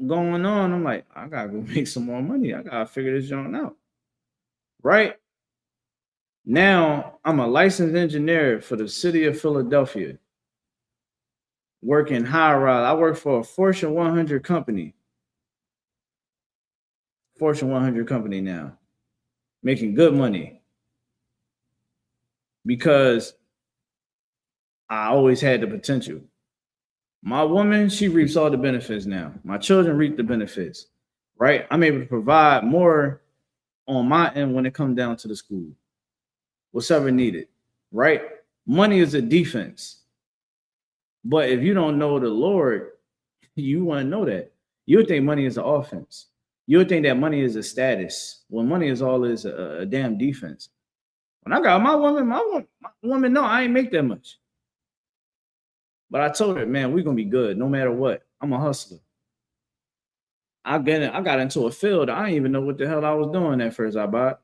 going on, I'm like, I gotta go make some more money. I gotta figure this joint out, right? Now I'm a licensed engineer for the city of Philadelphia, working high rise. I work for a Fortune 100 company. Fortune 100 company now, making good money because I always had the potential. My woman, she reaps all the benefits now. My children reap the benefits, right? I'm able to provide more on my end when it comes down to the school, whatever needed, right? Money is a defense. But if you don't know the Lord, you want to know that. You would think money is an offense. You would think that money is a status. When money is all is a damn defense. When I got my woman, no, I ain't make that much. But I told her, man, we're gonna be good no matter what. I'm a hustler. I got into a field. I didn't even know what the hell I was doing at first. I bought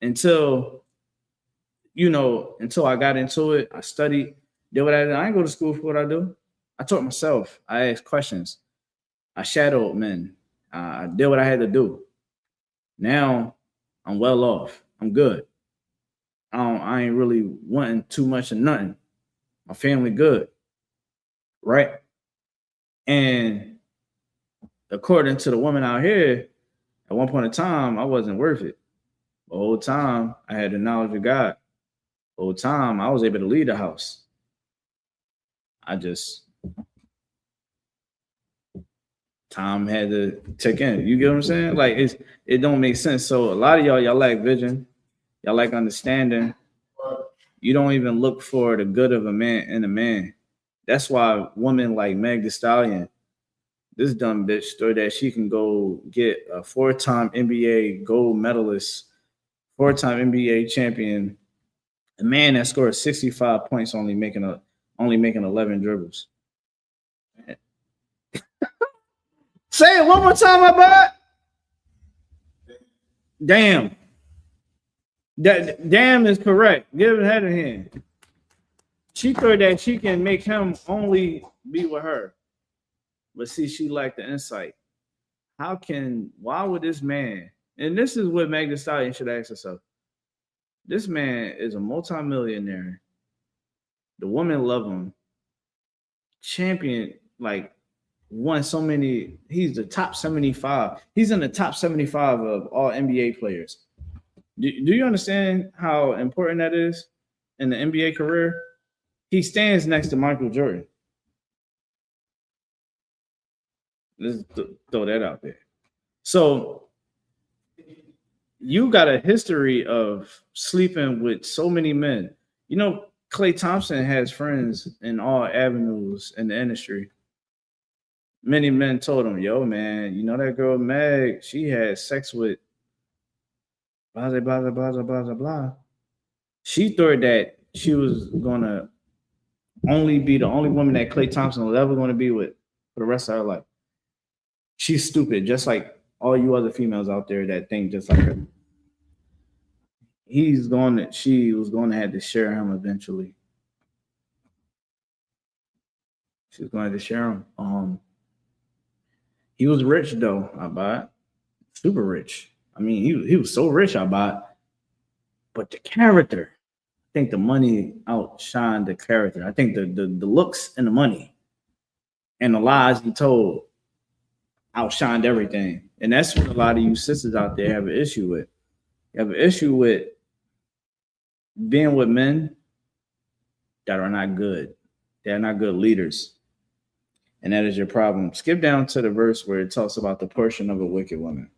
until I got into it. I studied, did what I did. I didn't go to school for what I do. I taught myself. I asked questions. I shadowed men. I did what I had to do. Now I'm well off. I'm good. I ain't really wanting too much of nothing. My family good, right? And according to the woman out here, at one point in time, I wasn't worth it. The whole time I had the knowledge of God. Whole time I was able to leave the house. I just time had to tick in. You get what I'm saying? Like it don't make sense. So a lot of y'all lack vision, y'all lack understanding. You don't even look for the good of a man in a man. That's why women like Meg Thee Stallion, this dumb bitch, thought that she can go get a 4-time NBA gold medalist, 4-time NBA champion, a man that scored 65 points, only making 11 dribbles. Say it one more time, my bad. Damn. That damn is correct. Give it head of hand. She thought that she can make him only be with her. But see, she lacked the insight. Why would this man, and this is what Meg Thee Stallion should ask herself. This man is a multimillionaire. The women love him. Champion, like, won so many. He's the top 75. He's in the top 75 of all NBA players. Do you understand how important that is in the NBA career? He stands next to Michael Jordan. Let's throw that out there. So you got a history of sleeping with so many men. You know, Klay Thompson has friends in all avenues in the industry. Many men told him, yo, man, you know that girl Meg, she had sex with blah, blah, blah, blah, blah, blah, blah. She thought that she was going to only be the only woman that Klay Thompson was ever going to be with for the rest of her life. She's stupid, just like all you other females out there that think just like her. She was going to have to share him eventually. She was going to have to share him. He was rich though, I buy it. Super rich. I mean, he was so rich, I buy it. But the character, I think the money outshined the character. I think the looks and the money and the lies he told outshined everything. And that's what a lot of you sisters out there have an issue with. You have an issue with being with men that are not good. They're not good leaders. And that is your problem. Skip down to the verse where it talks about the portion of a wicked woman.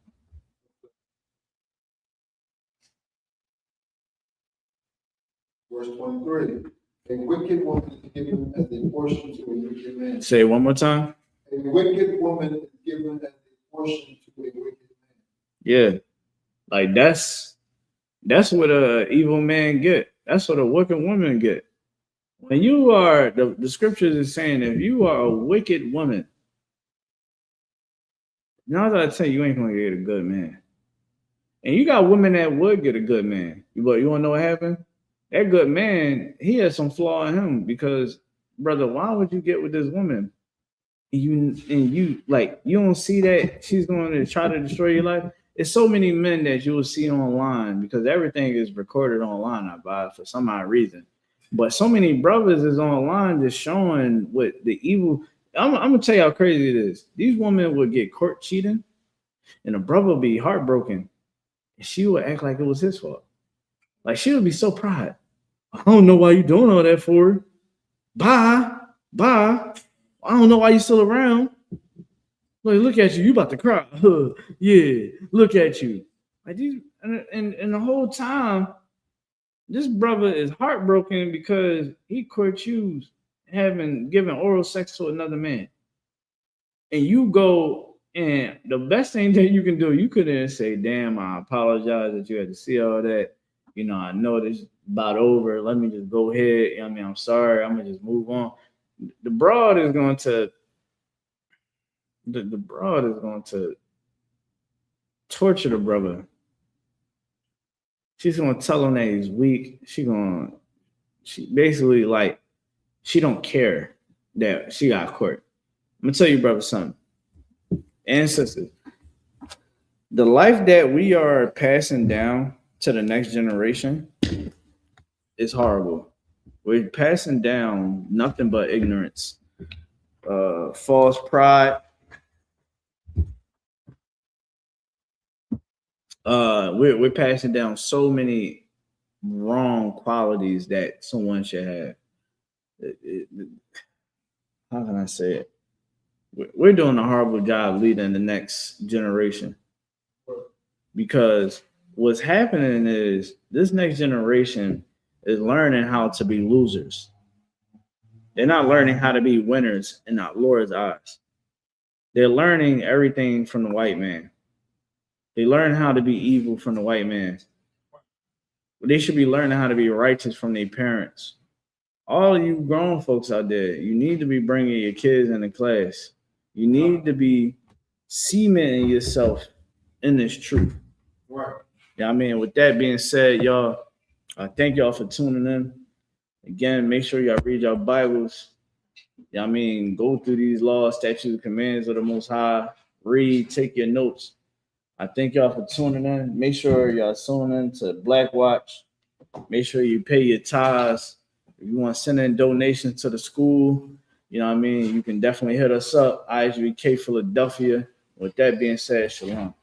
Verse 23. A wicked woman is given as a portion to a wicked man. Say it one more time. A wicked woman is given as a portion to a wicked man. Yeah. Like that's what a evil man get. That's what a wicked woman get. When you are, the scriptures is saying, if you are a wicked woman, now that I tell you, you ain't gonna get a good man. And you got women that would get a good man. But you wanna know what happened? That good man, he has some flaw in him because, brother, why would you get with this woman? And you like, you don't see that she's going to try to destroy your life. It's so many men that you will see online because everything is recorded online, I buy, for some odd reason. But so many brothers is online just showing what the evil. I'm gonna tell you how crazy it is. These women would get caught cheating, and a brother would be heartbroken, and she would act like it was his fault. Like she would be so proud. I don't know why you doing all that for. Bye. I don't know why you still around. Like, look at you. You about to cry. Yeah, look at you. Like these, and the whole time. This brother is heartbroken because he caught you given oral sex to another man. And you go, and the best thing that you can do, you couldn't say, damn, I apologize that you had to see all that. You know, I know this is about over. Let me just go ahead. I mean, I'm sorry. I'm going to just move on. The broad is going to torture the brother. She's gonna tell him that he's weak. She basically like she don't care that she got caught. I'm gonna tell you, brother, something, and sisters. The life that we are passing down to the next generation is horrible. We're passing down nothing but ignorance, false pride. We're passing down so many wrong qualities that someone should have. How can I say it? We're doing a horrible job leading the next generation, because what's happening is this next generation is learning how to be losers. They're not learning how to be winners in our Lord's eyes. They're learning everything from the white man. They learn how to be evil from the white man. They should be learning how to be righteous from their parents. All you grown folks out there, you need to be bringing your kids into class. You need to be cementing yourself in this truth. Right. Yeah, I mean, with that being said, y'all, thank y'all for tuning in. Again, make sure y'all read your Bibles. Yeah, I mean, go through these laws, statutes, commands of the Most High. Read, take your notes. I thank y'all for tuning in. Make sure y'all tuning in to Black Watch. Make sure you pay your tithes. If you want to send in donations to the school, you know what I mean, you can definitely hit us up, I.S.U.P.K Philadelphia. With that being said, shalom.